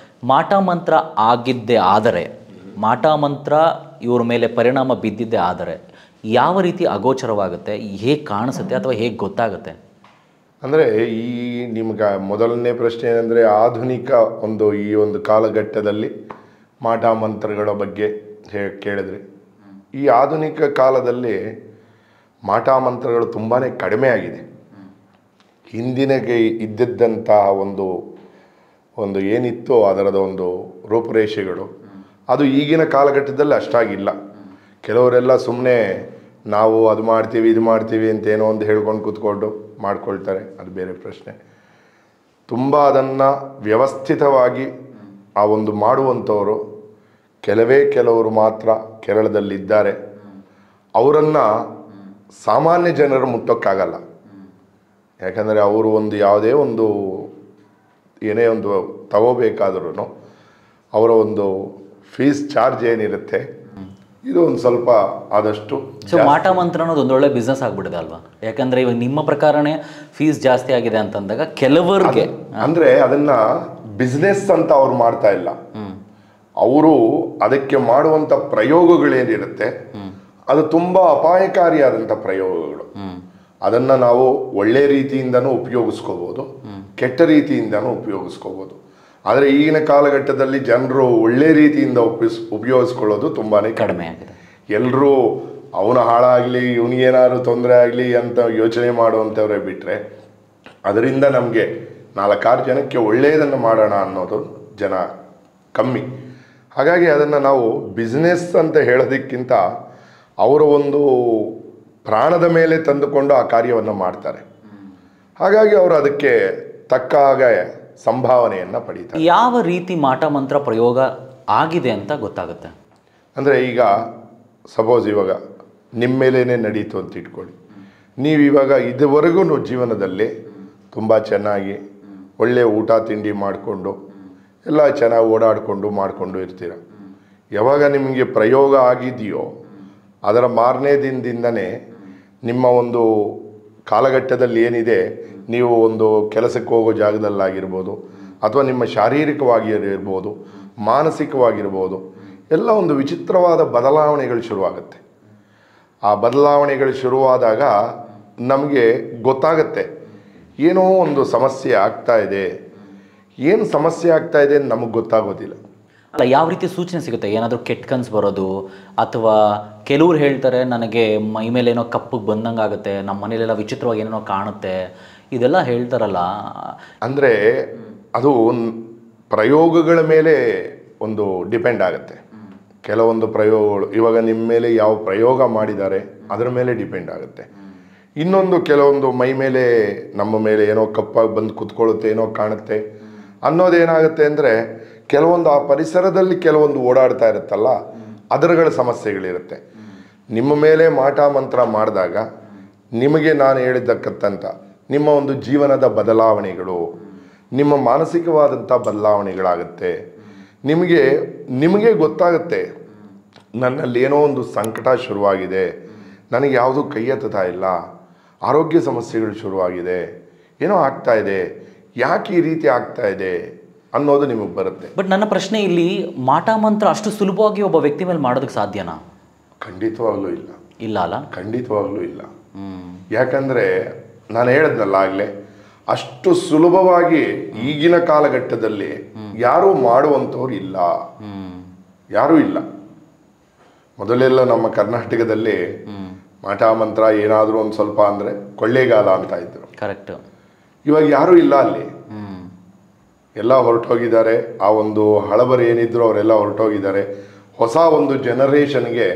ಮಾಟ ಮಂತ್ರ ಆಗಿದ್ದೇ ಆದರೆ, ಮಾಟ ಮಂತ್ರ ಇವ್ರ ಮೇಲೆ ಪರಿಣಾಮ ಬಿದ್ದಿದ್ದೇ ಆದರೆ ಯಾವ ರೀತಿ ಅಗೋಚರವಾಗುತ್ತೆ, ಹೇಗೆ ಕಾಣಿಸುತ್ತೆ ಅಥವಾ ಹೇಗೆ ಗೊತ್ತಾಗುತ್ತೆ? ಅಂದರೆ ಈ ನಿಮ್ಗೆ ಮೊದಲನೇ ಪ್ರಶ್ನೆ ಏನಂದರೆ, ಆಧುನಿಕ ಈ ಒಂದು ಕಾಲಘಟ್ಟದಲ್ಲಿ ಮಾಟ ಮಂತ್ರಗಳ ಬಗ್ಗೆ ಕೇಳಿದ್ರಿ. ಈ ಆಧುನಿಕ ಕಾಲದಲ್ಲಿ ಮಾಟ ಮಂತ್ರಗಳು ತುಂಬಾ ಕಡಿಮೆ ಆಗಿದೆ. ಹಿಂದಿನಗೆ ಇದ್ದಿದ್ದಂತಹ ಒಂದು ಏನಿತ್ತು ಅದರದ ಒಂದು ರೂಪುರೇಷೆಗಳು ಅದು ಈಗಿನ ಕಾಲಘಟ್ಟದಲ್ಲಿ ಅಷ್ಟಾಗಿಲ್ಲ. ಕೆಲವರೆಲ್ಲ ಸುಮ್ಮನೆ ನಾವು ಅದು ಮಾಡ್ತೀವಿ ಇದು ಮಾಡ್ತೀವಿ ಅಂತ ಏನೋ ಒಂದು ಹೇಳ್ಕೊಂಡು ಕೂತ್ಕೊಂಡು ಮಾಡ್ಕೊಳ್ತಾರೆ, ಅದು ಬೇರೆ ಪ್ರಶ್ನೆ. ತುಂಬ ಅದನ್ನು ವ್ಯವಸ್ಥಿತವಾಗಿ ಆ ಒಂದು ಮಾಡುವಂಥವರು ಕೆಲವರು ಮಾತ್ರ ಕೇರಳದಲ್ಲಿದ್ದಾರೆ. ಅವರನ್ನು ಸಾಮಾನ್ಯ ಜನರು ಮುಟ್ಟೋಕ್ಕಾಗಲ್ಲ. ಯಾಕಂದರೆ ಅವರು ಯಾವುದೇ ಏನೇ ಒಂದು ತಗೋಬೇಕಾದ್ರೂ ಅವರ ಒಂದು ಫೀಸ್ ಚಾರ್ಜ್ ಏನಿರುತ್ತೆ ಇದು ಒಂದು ಸ್ವಲ್ಪ ಆದಷ್ಟು. ಸೊ ಮಾಟ ಮಂತ್ರ ಅನ್ನೋದು ಒಂದೊಳ್ಳೆ ಬಿಸ್ನೆಸ್ ಆಗ್ಬಿಟ್ಟಿದೆ ಅಲ್ವಾ? ಯಾಕಂದರೆ ಇವಾಗ ನಿಮ್ಮ ಪ್ರಕಾರನೇ ಫೀಸ್ ಜಾಸ್ತಿ ಆಗಿದೆ ಅಂತಂದಾಗ ಕೆಲವರಿಗೆ ಅಂದರೆ ಅದನ್ನು ಬಿಸ್ನೆಸ್ ಅಂತ ಅವ್ರು ಮಾಡ್ತಾ ಇಲ್ಲ. ಅವರು ಅದಕ್ಕೆ ಮಾಡುವಂಥ ಪ್ರಯೋಗಗಳೇನಿರುತ್ತೆ ಅದು ತುಂಬ ಅಪಾಯಕಾರಿಯಾದಂಥ ಪ್ರಯೋಗಗಳು. ಅದನ್ನು ನಾವು ಒಳ್ಳೆ ರೀತಿಯಿಂದನೂ ಉಪಯೋಗಿಸ್ಕೋಬೋದು, ಕೆಟ್ಟ ರೀತಿಯಿಂದನೂ ಉಪಯೋಗಿಸ್ಕೋಬೋದು. ಆದರೆ ಈಗಿನ ಕಾಲಘಟ್ಟದಲ್ಲಿ ಜನರು ಒಳ್ಳೆ ರೀತಿಯಿಂದ ಉಪಯೋಗಿಸ್ಕೊಳ್ಳೋದು ತುಂಬಾ ಕಡಿಮೆ ಆಗಿದೆ. ಎಲ್ಲರೂ ಅವನು ಹಾಳಾಗಲಿ, ಇವನಿಗೇನಾದ್ರು ತೊಂದರೆ ಆಗಲಿ ಅಂತ ಯೋಚನೆ ಮಾಡುವಂಥವ್ರೆ ಬಿಟ್ಟರೆ ಅದರಿಂದ ನಮಗೆ 4-6 ಜನಕ್ಕೆ ಒಳ್ಳೆಯದನ್ನು ಮಾಡೋಣ ಅನ್ನೋದು ಜನ ಕಮ್ಮಿ. ಹಾಗಾಗಿ ಅದನ್ನು ನಾವು ಬಿಸ್ನೆಸ್ ಅಂತ ಹೇಳೋದಕ್ಕಿಂತ ಅವರ ಒಂದು ಪ್ರಾಣದ ಮೇಲೆ ತಂದುಕೊಂಡು ಆ ಕಾರ್ಯವನ್ನು ಮಾಡ್ತಾರೆ. ಹಾಗಾಗಿ ಅವರು ಅದಕ್ಕೆ ತಕ್ಕ ಹಾಗೆ ಸಂಭಾವನೆಯನ್ನು ಪಡೀತಾರೆ. ಯಾವ ರೀತಿ ಮಾಟ ಮಂತ್ರ ಪ್ರಯೋಗ ಆಗಿದೆ ಅಂತ ಗೊತ್ತಾಗುತ್ತೆ? ಅಂದರೆ ಈಗ ಸಪೋಸ್ ಇವಾಗ ನಿಮ್ಮ ಮೇಲೇ ನಡೀತು ಅಂತ ಇಟ್ಕೊಳ್ಳಿ. ನೀವು ಇವಾಗ ಇದುವರೆಗೂ ಜೀವನದಲ್ಲಿ ತುಂಬ ಚೆನ್ನಾಗಿ ಒಳ್ಳೆಯ ಊಟ ತಿಂಡಿ ಮಾಡಿಕೊಂಡು ಎಲ್ಲ ಚೆನ್ನಾಗಿ ಓಡಾಡಿಕೊಂಡು ಮಾಡಿಕೊಂಡು ಇರ್ತೀರ. ಯಾವಾಗ ನಿಮಗೆ ಪ್ರಯೋಗ ಆಗಿದೆಯೋ ಅದರ ಮಾರನೇ ದಿನದಿಂದನೇ ನಿಮ್ಮ ಒಂದು ಕಾಲಘಟ್ಟದಲ್ಲಿ ಏನಿದೆ, ನೀವು ಒಂದು ಕೆಲಸಕ್ಕೆ ಹೋಗೋ ಜಾಗದಲ್ಲಾಗಿರ್ಬೋದು ಅಥವಾ ನಿಮ್ಮ ಶಾರೀರಿಕವಾಗಿ ಇರ್ಬೋದು, ಮಾನಸಿಕವಾಗಿರ್ಬೋದು, ಎಲ್ಲ ಒಂದು ವಿಚಿತ್ರವಾದ ಬದಲಾವಣೆಗಳು ಶುರುವಾಗುತ್ತೆ. ಆ ಬದಲಾವಣೆಗಳು ಶುರುವಾದಾಗ ನಮಗೆ ಗೊತ್ತಾಗತ್ತೆ ಏನೋ ಒಂದು ಸಮಸ್ಯೆ ಆಗ್ತಾ ಇದೆ. ಏನು ಸಮಸ್ಯೆ ಆಗ್ತಾ ಇದೆ ಅಂತ ನಮಗೆ ಗೊತ್ತಾಗೋದಿಲ್ಲ. ಅಲ್ಲ, ಯಾವ ರೀತಿ ಸೂಚನೆ ಸಿಗುತ್ತೆ? ಏನಾದರೂ ಕೆಟ್ಟ ಕನಸು ಬರೋದು, ಅಥವಾ ಕೆಲವ್ರು ಹೇಳ್ತಾರೆ ನನಗೆ ಮೈ ಮೇಲೆ ಏನೋ ಕಪ್ಪಗೆ ಬಂದಂಗೆ ಆಗುತ್ತೆ, ನಮ್ಮ ಮನೇಲೆಲ್ಲ ವಿಚಿತ್ರವಾಗಿ ಏನೇನೋ ಕಾಣುತ್ತೆ, ಇದೆಲ್ಲ ಹೇಳ್ತಾರಲ್ಲ. ಅಂದರೆ ಅದು ಪ್ರಯೋಗಗಳ ಮೇಲೆ ಒಂದು ಡಿಪೆಂಡ್ ಆಗುತ್ತೆ. ಕೆಲವೊಂದು ಪ್ರಯೋಗಗಳು ಇವಾಗ ನಿಮ್ಮ ಮೇಲೆ ಯಾವ ಪ್ರಯೋಗ ಮಾಡಿದ್ದಾರೆ ಅದರ ಮೇಲೆ ಡಿಪೆಂಡ್ ಆಗುತ್ತೆ. ಇನ್ನೊಂದು ಕೆಲವೊಂದು ಮೈ ಮೇಲೆ ನಮ್ಮ ಮೇಲೆ ಏನೋ ಕಪ್ಪಾಗಿ ಬಂದು ಕುತ್ಕೊಳ್ಳುತ್ತೆ, ಏನೋ ಕಾಣುತ್ತೆ ಅನ್ನೋದೇನಾಗುತ್ತೆ ಅಂದರೆ ಕೆಲವೊಂದು ಆ ಪರಿಸರದಲ್ಲಿ ಕೆಲವೊಂದು ಓಡಾಡ್ತಾ ಇರುತ್ತಲ್ಲ ಅದರಗಳ ಸಮಸ್ಯೆಗಳಿರುತ್ತೆ. ನಿಮ್ಮ ಮೇಲೆ ಮಾಟ ಮಂತ್ರ ಮಾಡಿದಾಗ ನಿಮಗೆ ನಾನು ಹೇಳಿದ್ದಕ್ಕಂಥ ನಿಮ್ಮ ಒಂದು ಜೀವನದ ಬದಲಾವಣೆಗಳು, ನಿಮ್ಮ ಮಾನಸಿಕವಾದಂಥ ಬದಲಾವಣೆಗಳಾಗುತ್ತೆ. ನಿಮಗೆ ಗೊತ್ತಾಗುತ್ತೆ ನನ್ನಲ್ಲಿ ಏನೋ ಒಂದು ಸಂಕಟ ಶುರುವಾಗಿದೆ, ನನಗೆ ಯಾವುದೂ ಕೈ ಎತ್ತುತ್ತಾ ಇಲ್ಲ, ಆರೋಗ್ಯ ಸಮಸ್ಯೆಗಳು ಶುರುವಾಗಿದೆ, ಏನೋ ಆಗ್ತಾ ಇದೆ, ಯಾಕೆ ಈ ರೀತಿ ಆಗ್ತಾ ಇದೆ ಅನ್ನೋದು ನಿಮಗೆ ಬರುತ್ತೆ. ಬಟ್ ನನ್ನ ಪ್ರಶ್ನೆ ಇಲ್ಲಿ, ಮಾಟ ಮಂತ್ರ ಅಷ್ಟು ಸುಲಭವಾಗಿ ಒಬ್ಬ ವ್ಯಕ್ತಿ ಮೇಲೆ ಮಾಡೋದಕ್ಕೆ ಸಾಧ್ಯನಾ? ಖಂಡಿತವಾಗ್ಲೂ ಇಲ್ಲ. ಇಲ್ಲ ಅಲ್ಲ? ಖಂಡಿತವಾಗ್ಲೂ ಇಲ್ಲ. ಯಾಕಂದರೆ ನಾನು ಹೇಳಿದ್ನಲ್ಲ ಆಗಲೇ, ಅಷ್ಟು ಸುಲಭವಾಗಿ ಈಗಿನ ಕಾಲಘಟ್ಟದಲ್ಲಿ ಯಾರೂ ಮಾಡುವಂಥವ್ರು ಇಲ್ಲ, ಯಾರೂ ಇಲ್ಲ. ಮೊದಲೆಲ್ಲ ನಮ್ಮ ಕರ್ನಾಟಕದಲ್ಲಿ ಮಾಟ ಮಂತ್ರ ಏನಾದರೂ ಒಂದು ಸ್ವಲ್ಪ ಅಂದರೆ ಕೊಳ್ಳೇಗಾಲ ಅಂತ ಇದ್ರು. ಕರೆಕ್ಟ್. ಇವಾಗ ಯಾರೂ ಇಲ್ಲ ಅಲ್ಲಿ, ಎಲ್ಲ ಹೊರಟೋಗಿದ್ದಾರೆ. ಆ ಒಂದು ಹಳಬರು ಏನಿದ್ರು ಅವರೆಲ್ಲ ಹೊರಟೋಗಿದ್ದಾರೆ. ಹೊಸ ಒಂದು ಜನರೇಷನ್ಗೆ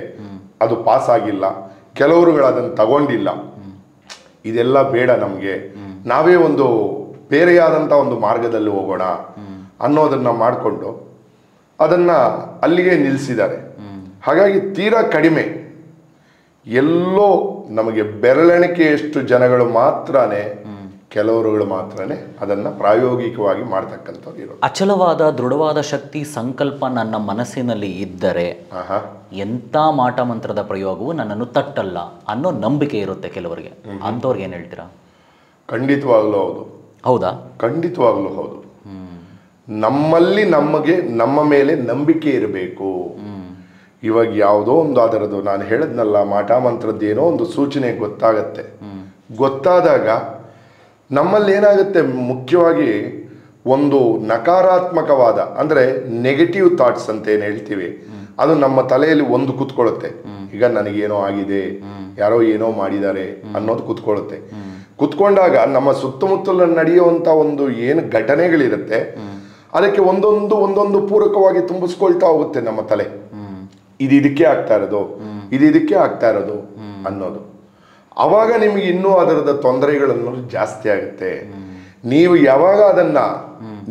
ಅದು ಪಾಸ್ ಆಗಿಲ್ಲ, ಕೆಲವರುಗಳು ಅದನ್ನು ತಗೊಂಡಿಲ್ಲ. ಇದೆಲ್ಲ ಬೇಡ ನಮಗೆ, ನಾವೇ ಒಂದು ಬೇರೆಯಾದಂಥ ಒಂದು ಮಾರ್ಗದಲ್ಲಿ ಹೋಗೋಣ ಅನ್ನೋದನ್ನು ಮಾಡಿಕೊಂಡು ಅದನ್ನು ಅಲ್ಲಿಗೆ ನಿಲ್ಲಿಸಿದ್ದಾರೆ. ಹಾಗಾಗಿ ತೀರಾ ಕಡಿಮೆ, ಎಲ್ಲೋ ನಮಗೆ ಬೆರಳೆಣಿಕೆಯಷ್ಟು ಜನಗಳು ಮಾತ್ರನೇ ಕೆಲವರುಗಳು ಮಾತ್ರನೇ ಅದನ್ನು ಪ್ರಾಯೋಗಿಕವಾಗಿ ಮಾಡ್ತಕ್ಕಂಥವ್ರು ಇರೋದು. ಅಚಲವಾದ ದೃಢವಾದ ಶಕ್ತಿ ಸಂಕಲ್ಪ ನನ್ನ ಮನಸ್ಸಿನಲ್ಲಿ ಇದ್ದರೆ ಎಂಥ ಮಾಟ ಮಂತ್ರದ ಪ್ರಯೋಗವು ನನ್ನನ್ನು ತಟ್ಟಲ್ಲ ಅನ್ನೋ ನಂಬಿಕೆ ಇರುತ್ತೆ ಕೆಲವರಿಗೆ. ಅಂಥವ್ರಿಗೆ ಏನು ಹೇಳ್ತೀರಾ? ಖಂಡಿತವಾಗ್ಲೂ ಹೌದು. ಹೌದಾ? ಖಂಡಿತವಾಗ್ಲೂ ಹೌದು. ನಮ್ಮಲ್ಲಿ ನಮ್ಮ ಮೇಲೆ ನಂಬಿಕೆ ಇರಬೇಕು. ಇವಾಗ ಯಾವುದೋ ಒಂದು ಅದರದ್ದು ನಾನು ಹೇಳಿದ್ನಲ್ಲ ಮಾಟ ಮಂತ್ರದ್ದು ಏನೋ ಒಂದು ಸೂಚನೆ ಗೊತ್ತಾಗತ್ತೆ. ಗೊತ್ತಾದಾಗ ನಮ್ಮಲ್ಲಿ ಏನಾಗುತ್ತೆ, ಮುಖ್ಯವಾಗಿ ಒಂದು ನಕಾರಾತ್ಮಕವಾದ ಅಂದರೆ ನೆಗೆಟಿವ್ ಥಾಟ್ಸ್ ಅಂತ ಏನು ಹೇಳ್ತೀವಿ, ಅದು ನಮ್ಮ ತಲೆಯಲ್ಲಿ ಒಂದು ಕೂತ್ಕೊಳ್ಳುತ್ತೆ. ಈಗ ನನಗೇನೋ ಆಗಿದೆ, ಯಾರೋ ಏನೋ ಮಾಡಿದ್ದಾರೆ ಅನ್ನೋದು ಕೂತ್ಕೊಳ್ಳುತ್ತೆ. ಕೂತ್ಕೊಂಡಾಗ ನಮ್ಮ ಸುತ್ತಮುತ್ತಲ ನಡೆಯುವಂಥ ಒಂದು ಏನು ಘಟನೆಗಳಿರುತ್ತೆ ಅದಕ್ಕೆ ಒಂದೊಂದು ಪೂರಕವಾಗಿ ತುಂಬಿಸ್ಕೊಳ್ತಾ ಹೋಗುತ್ತೆ ನಮ್ಮ ತಲೆ. ಇದಕ್ಕೆ ಆಗ್ತಾ ಇರೋದು, ಇದಕ್ಕೆ ಆಗ್ತಾ ಇರೋದು ಅನ್ನೋದು. ಆವಾಗ ನಿಮಗೆ ಇನ್ನೂ ಅದರದ ತೊಂದರೆಗಳನ್ನೋದು ಜಾಸ್ತಿ ಆಗುತ್ತೆ. ನೀವು ಯಾವಾಗ ಅದನ್ನ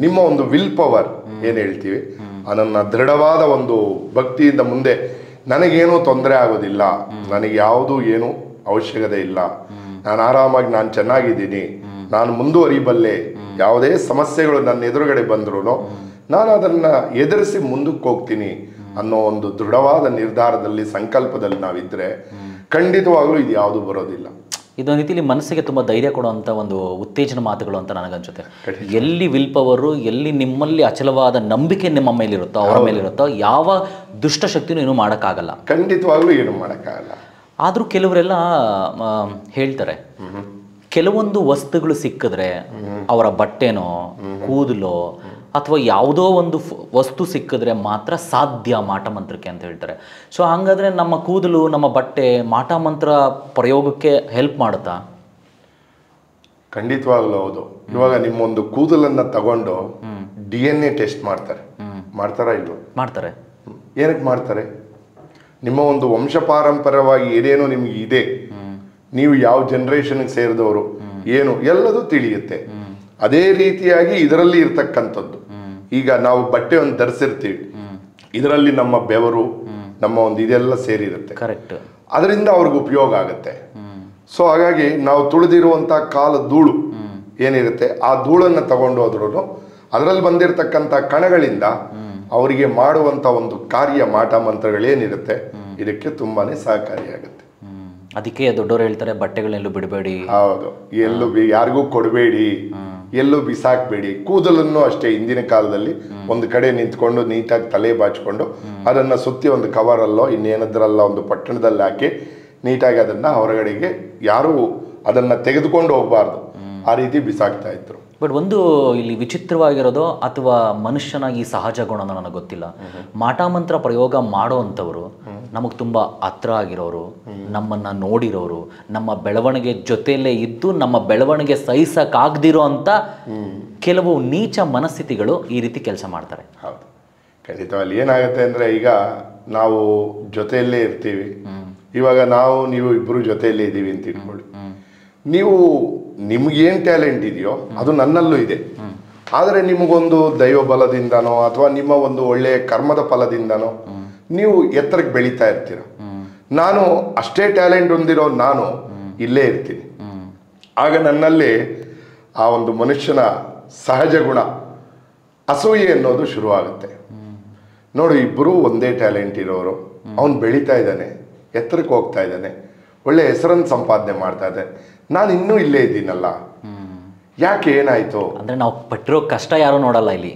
ನಿಮ್ಮ ಒಂದು ವಿಲ್ ಪವರ್ ಏನು ಹೇಳ್ತೀವಿ ಅದನ್ನ ದೃಢವಾದ ಒಂದು ಭಕ್ತಿಯಿಂದ ಮುಂದೆ ನನಗೇನೂ ತೊಂದರೆ ಆಗೋದಿಲ್ಲ, ನನಗೆ ಯಾವುದು ಏನು ಅವಶ್ಯಕತೆ ಇಲ್ಲ, ನಾನು ಆರಾಮಾಗಿ ನಾನು ಚೆನ್ನಾಗಿದ್ದೀನಿ, ನಾನು ಮುಂದುವರಿಬಲ್ಲೆ, ಯಾವುದೇ ಸಮಸ್ಯೆಗಳು ನನ್ನ ಎದುರುಗಡೆ ಬಂದ್ರೂ ನಾನು ಅದನ್ನು ಎದುರಿಸಿ ಮುಂದಕ್ಕೆ ಹೋಗ್ತೀನಿ ಅನ್ನೋ ಒಂದು ದೃಢವಾದ ನಿರ್ಧಾರದಲ್ಲಿ ಸಂಕಲ್ಪದಲ್ಲಿ ನಾವಿದ್ರೆ ಖಂಡಿತವಾಗ್ಲೂ ಇದು ಯಾವುದು ಬರೋದಿಲ್ಲ. ಇದೊಂದು ರೀತಿಯಲ್ಲಿ ಮನಸ್ಸಿಗೆ ತುಂಬ ಧೈರ್ಯ ಕೊಡುವಂಥ ಒಂದು ಉತ್ತೇಜನ ಮಾತುಗಳು ಅಂತ ನನಗನ್ಸುತ್ತೆ. ಎಲ್ಲಿ ವಿಲ್ ಪವರು, ಎಲ್ಲಿ ನಿಮ್ಮಲ್ಲಿ ಅಚಲವಾದ ನಂಬಿಕೆ ನಿಮ್ಮ ಮೇಲಿರುತ್ತೋ ಅವರ ಮೇಲಿರುತ್ತೋ ಯಾವ ದುಷ್ಟಶಕ್ತಿನೂ ಏನೂ ಮಾಡೋಕ್ಕಾಗಲ್ಲ. ಖಂಡಿತವಾಗ್ಲೂ ಏನು ಮಾಡೋಕ್ಕಾಗಲ್ಲ. ಆದರೂ ಕೆಲವರೆಲ್ಲ ಹೇಳ್ತಾರೆ, ಕೆಲವೊಂದು ವಸ್ತುಗಳು ಸಿಕ್ಕಿದ್ರೆ ಅವರ ಬಟ್ಟೆನೋ ಕೂದಲೋ ಅಥವಾ ಯಾವುದೋ ಒಂದು ವಸ್ತು ಸಿಕ್ಕಿದ್ರೆ ಮಾತ್ರ ಸಾಧ್ಯ ಮಾಟ ಮಂತ್ರಕ್ಕೆ ಅಂತ ಹೇಳ್ತಾರೆ. ಸೊ ಹಾಗಾದ್ರೆ ನಮ್ಮ ಕೂದಲು, ನಮ್ಮ ಬಟ್ಟೆ ಮಾಟ ಮಂತ್ರ ಪ್ರಯೋಗಕ್ಕೆ ಹೆಲ್ಪ್ ಮಾಡುತ್ತಾ? ಖಂಡಿತವಾಗ್ಲೂ ಹೌದು. ಇವಾಗ ನಿಮ್ಮೊಂದು ಕೂದಲನ್ನ ತಗೊಂಡು DNA ಟೆಸ್ಟ್ ಮಾಡ್ತಾರಾ ಇಲ್ವೋ? ಮಾಡ್ತಾರೆ. ಏನಕ್ಕೆ ಮಾಡ್ತಾರೆ? ನಿಮ್ಮ ಒಂದು ವಂಶ ಪಾರಂಪರ್ಯವಾಗಿ ಏನೇನೋ ನಿಮ್ಗೆ ಇದೆ, ನೀವು ಯಾವ ಜನರೇಷನ್ಗೆ ಸೇರಿದವರು ಏನು ಎಲ್ಲದೂ ತಿಳಿಯುತ್ತೆ. ಅದೇ ರೀತಿಯಾಗಿ ಇದರಲ್ಲಿ ಇರ್ತಕ್ಕಂಥದ್ದು, ಈಗ ನಾವು ಬಟ್ಟೆ ಒಂದು ಧರಿಸಿರ್ತೀವಿ, ಇದರಲ್ಲಿ ನಮ್ಮ ಬೆವರು, ನಮ್ಮ ಒಂದು ಇದೆಲ್ಲ ಸೇರಿರುತ್ತೆ. ಕರೆಕ್ಟ್. ಅದರಿಂದ ಅವ್ರಿಗೆ ಉಪಯೋಗ ಆಗುತ್ತೆ. ಸೊ ಹಾಗಾಗಿ ನಾವು ತುಳಿದಿರುವಂಥ ಕಾಲ ಧೂಳು ಏನಿರುತ್ತೆ ಆ ಧೂಳನ್ನು ತಗೊಂಡು ಹೋದ್ರೂ ಅದರಲ್ಲಿ ಬಂದಿರತಕ್ಕಂಥ ಕಣಗಳಿಂದ ಅವರಿಗೆ ಮಾಡುವಂಥ ಒಂದು ಕಾರ್ಯ ಮಾಟ ಮಂತ್ರಗಳೇನಿರುತ್ತೆ ಇದಕ್ಕೆ ತುಂಬಾನೇ ಸಹಕಾರಿಯಾಗುತ್ತೆ. ಅದಕ್ಕೆ ದೊಡ್ಡವರು ಹೇಳ್ತಾರೆ ಬಟ್ಟೆಗಳನ್ನೆಲ್ಲೂ ಬಿಡಬೇಡಿ. ಹೌದು, ಎಲ್ಲೂ ಯಾರಿಗೂ ಕೊಡಬೇಡಿ, ಎಲ್ಲೂ ಬಿಸಾಕ್ಬೇಡಿ. ಕೂದಲನ್ನು ಅಷ್ಟೇ ಹಿಂದಿನ ಕಾಲದಲ್ಲಿ ಒಂದು ಕಡೆ ನಿಂತ್ಕೊಂಡು ನೀಟಾಗಿ ತಲೆ ಬಾಚಿಕೊಂಡು ಅದನ್ನ ಸುತ್ತಿ ಒಂದು ಕವರಲ್ಲೋ ಇನ್ನೇನದ್ರಲ್ಲ ಒಂದು ಪಟ್ಟಣದಲ್ಲಿ ಹಾಕಿ ನೀಟಾಗಿ ಅದನ್ನ ಹೊರಗಡೆಗೆ ಯಾರು ಅದನ್ನ ತೆಗೆದುಕೊಂಡು ಹೋಗಬಾರ್ದು, ಆ ರೀತಿ ಬಿಸಾಕ್ತಾ ಇದ್ರು. ಬಟ್ ಒಂದು ಇಲ್ಲಿ ವಿಚಿತ್ರವಾಗಿರೋದು ಅಥವಾ ಮನುಷ್ಯನಾಗಿ ಸಹಜ ಗುಣ ನನಗೆ ಗೊತ್ತಿಲ್ಲ, ಮಾಟ ಮಂತ್ರ ಪ್ರಯೋಗ ಮಾಡೋ ಅಂಥವ್ರು ನಮಗೆ ತುಂಬ ಹತ್ರ ಆಗಿರೋರು, ನಮ್ಮನ್ನು ನೋಡಿರೋರು, ನಮ್ಮ ಬೆಳವಣಿಗೆ ಜೊತೆಯಲ್ಲೇ ಇದ್ದು ನಮ್ಮ ಬೆಳವಣಿಗೆ ಸಹಿಸಕ್ಕಾಗದಿರೋ ಅಂತ ಕೆಲವು ನೀಚ ಮನಸ್ಥಿತಿಗಳು ಈ ರೀತಿ ಕೆಲಸ ಮಾಡ್ತಾರೆ. ಹೌದು, ಖಂಡಿತವಾಗಿ ಏನಾಗುತ್ತೆ ಅಂದರೆ ಈಗ ನಾವು ಜೊತೆಯಲ್ಲೇ ಇರ್ತೀವಿ. ಇವಾಗ ನೀವು ಇಬ್ಬರು ಜೊತೆಯಲ್ಲೇ ಇದ್ದೀವಿ ಅಂತ ಇಟ್ಕೊಳ್ಳಿ. ನಿಮ್ಗೇನು ಟ್ಯಾಲೆಂಟ್ ಇದೆಯೋ ಅದು ನನ್ನಲ್ಲೂ ಇದೆ. ಆದರೆ ನಿಮಗೊಂದು ದೈವ ಬಲದಿಂದನೋ ಅಥವಾ ನಿಮ್ಮ ಒಂದು ಒಳ್ಳೆಯ ಕರ್ಮದ ಫಲದಿಂದನೋ ನೀವು ಎತ್ತರಕ್ಕೆ ಬೆಳೀತಾ ಇರ್ತೀರ. ನಾನು ಅಷ್ಟೇ ಟ್ಯಾಲೆಂಟ್ ಹೊಂದಿರೋ ನಾನು ಇಲ್ಲೇ ಇರ್ತೀನಿ. ಆಗ ನನ್ನಲ್ಲಿ ಆ ಒಂದು ಮನುಷ್ಯನ ಸಹಜ ಗುಣ ಅಸೂಯೆ ಅನ್ನೋದು ಶುರುವಾಗುತ್ತೆ. ನೋಡು, ಇಬ್ಬರೂ ಒಂದೇ ಟ್ಯಾಲೆಂಟ್ ಇರೋರು, ಅವನು ಬೆಳೀತಾ ಇದ್ದಾನೆ, ಎತ್ತರಕ್ಕೆ ಹೋಗ್ತಾ ಇದ್ದಾನೆ, ಒಳ್ಳೆ ಹೆಸರನ್ನು ಸಂಪಾದನೆ ಮಾಡ್ತಾ ಇದ್ದಾನೆ, ನಾನು ಇನ್ನೂ ಇಲ್ಲೇ ಇದ್ದೀನಲ್ಲ, ಯಾಕೆ ಏನಾಯ್ತು ಅಂದ್ರೆ ನಾವು ಪಟ್ಟಿರೋ ಕಷ್ಟ ಯಾರು ನೋಡಲ್ಲ ಇಲ್ಲಿ.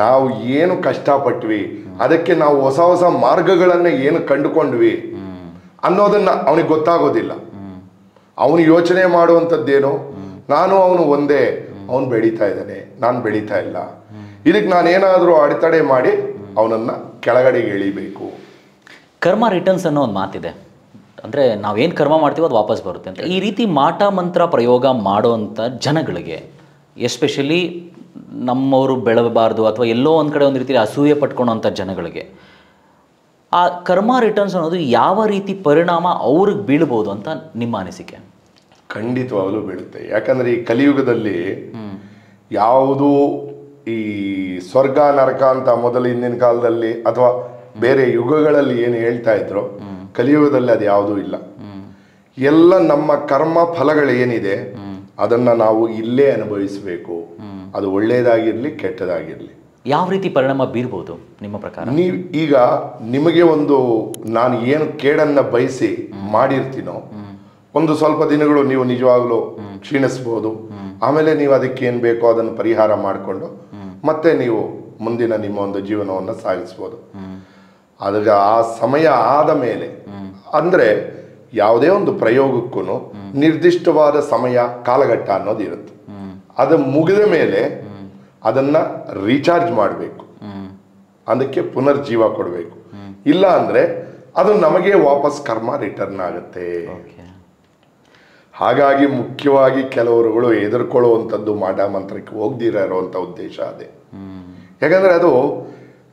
ನಾವು ಏನು ಕಷ್ಟಪಟ್ವಿ, ಅದಕ್ಕೆ ನಾವು ಹೊಸ ಹೊಸ ಮಾರ್ಗಗಳನ್ನ ಏನು ಕಂಡುಕೊಂಡ್ವಿ ಅನ್ನೋದನ್ನ ಅವನಿಗೆ ಗೊತ್ತಾಗೋದಿಲ್ಲ. ಅವನು ಯೋಚನೆ ಮಾಡುವಂಥದ್ದೇನು, ಅವನು ಒಂದೇ, ಅವನು ಬೆಳೀತಾ ಇದ್ದಾನೆ, ನಾನು ಬೆಳೀತಾ ಇಲ್ಲ, ಇದಕ್ಕೆ ನಾನೇನಾದರೂ ಅಡೆತಡೆ ಮಾಡಿ ಅವನನ್ನ ಕೆಳಗಡೆಗೆ ಎಳಿಬೇಕು. ಕರ್ಮ ರಿಟರ್ನ್ಸ್ ಅನ್ನೋ ಒಂದು ಮಾತಿದೆ. ಅಂದರೆ ನಾವೇನು ಕರ್ಮ ಮಾಡ್ತೀವೋ ಅದು ವಾಪಸ್ ಬರುತ್ತೆ ಅಂತ. ಈ ರೀತಿ ಮಾಟ ಮಂತ್ರ ಪ್ರಯೋಗ ಮಾಡೋವಂಥ ಜನಗಳಿಗೆ, ಎಸ್ಪೆಷಲಿ ನಮ್ಮವರು ಬೆಳಬಾರ್ದು ಅಥವಾ ಎಲ್ಲೋ ಒಂದು ಕಡೆ ಒಂದು ರೀತಿಯಲ್ಲಿ ಅಸೂಯೆ ಪಟ್ಕೊಳ್ಳೋಂಥ ಜನಗಳಿಗೆ ಆ ಕರ್ಮ ರಿಟರ್ನ್ಸ್ ಅನ್ನೋದು ಯಾವ ರೀತಿ ಪರಿಣಾಮ ಅವ್ರಿಗೆ ಬೀಳ್ಬೋದು ಅಂತ ನಿಮ್ಮ ಅನಿಸಿಕೆ? ಖಂಡಿತವಾಗಲೂ ಬೀಳುತ್ತೆ. ಯಾಕಂದರೆ ಈ ಕಲಿಯುಗದಲ್ಲಿ ಯಾವುದು ಈ ಸ್ವರ್ಗ ನರಕ ಅಂತ ಮೊದಲು ಹಿಂದಿನ ಕಾಲದಲ್ಲಿ ಅಥವಾ ಬೇರೆ ಯುಗಗಳಲ್ಲಿ ಏನು ಹೇಳ್ತಾ ಇದ್ರು, ಕಲಿಯುಗದಲ್ಲಿ ಅದು ಯಾವುದೂ ಇಲ್ಲ. ಎಲ್ಲ ನಮ್ಮ ಕರ್ಮ ಫಲಗಳೇನಿದೆ ಅದನ್ನು ನಾವು ಇಲ್ಲೇ ಅನುಭವಿಸಬೇಕು. ಅದು ಒಳ್ಳೆಯದಾಗಿರಲಿ ಕೆಟ್ಟದಾಗಿರಲಿ. ಯಾವ ರೀತಿ ಪರಿಣಾಮ ಬೀರ್ಬೋದು ನಿಮ್ಮ ಪ್ರಕಾರ? ನೀವು ಈಗ ನಿಮಗೆ ನಾನು ಏನು ಕೇಡನ್ನು ಬಯಸಿ ಮಾಡಿರ್ತೀನೋ ಒಂದು ಸ್ವಲ್ಪ ದಿನಗಳು ನೀವು ನಿಜವಾಗ್ಲೂ ಕ್ಷೀಣಿಸ್ಬೋದು. ಆಮೇಲೆ ನೀವು ಅದಕ್ಕೆ ಏನು ಬೇಕೋ ಅದನ್ನು ಪರಿಹಾರ ಮಾಡಿಕೊಂಡು ಮತ್ತೆ ನೀವು ಮುಂದಿನ ನಿಮ್ಮ ಒಂದು ಜೀವನವನ್ನು ಸಾಗಿಸ್ಬೋದು. ಅದಕ್ಕೆ ಆ ಸಮಯ ಆದ ಮೇಲೆ, ಅಂದರೆ ಯಾವುದೇ ಒಂದು ಪ್ರಯೋಗಕ್ಕೂ ನಿರ್ದಿಷ್ಟವಾದ ಸಮಯ ಕಾಲಘಟ್ಟ ಅನ್ನೋದು ಇರುತ್ತೆ. ಅದು ಮುಗಿದ ಮೇಲೆ ಅದನ್ನು ರೀಚಾರ್ಜ್ ಮಾಡಬೇಕು, ಅದಕ್ಕೆ ಪುನರ್ಜೀವ ಕೊಡಬೇಕು. ಇಲ್ಲ ಅಂದರೆ ಅದು ನಮಗೆ ವಾಪಸ್ ಕರ್ಮ ರಿಟರ್ನ್ ಆಗುತ್ತೆ. ಹಾಗಾಗಿ ಮುಖ್ಯವಾಗಿ ಕೆಲವರುಗಳು ಎದುರ್ಕೊಳ್ಳುವಂಥದ್ದು ಮಾಟ ಮಂತ್ರಕ್ಕೆ ಹೋಗ್ದಿರೋಂಥ ಉದ್ದೇಶ ಅದೇ. ಯಾಕಂದರೆ ಅದು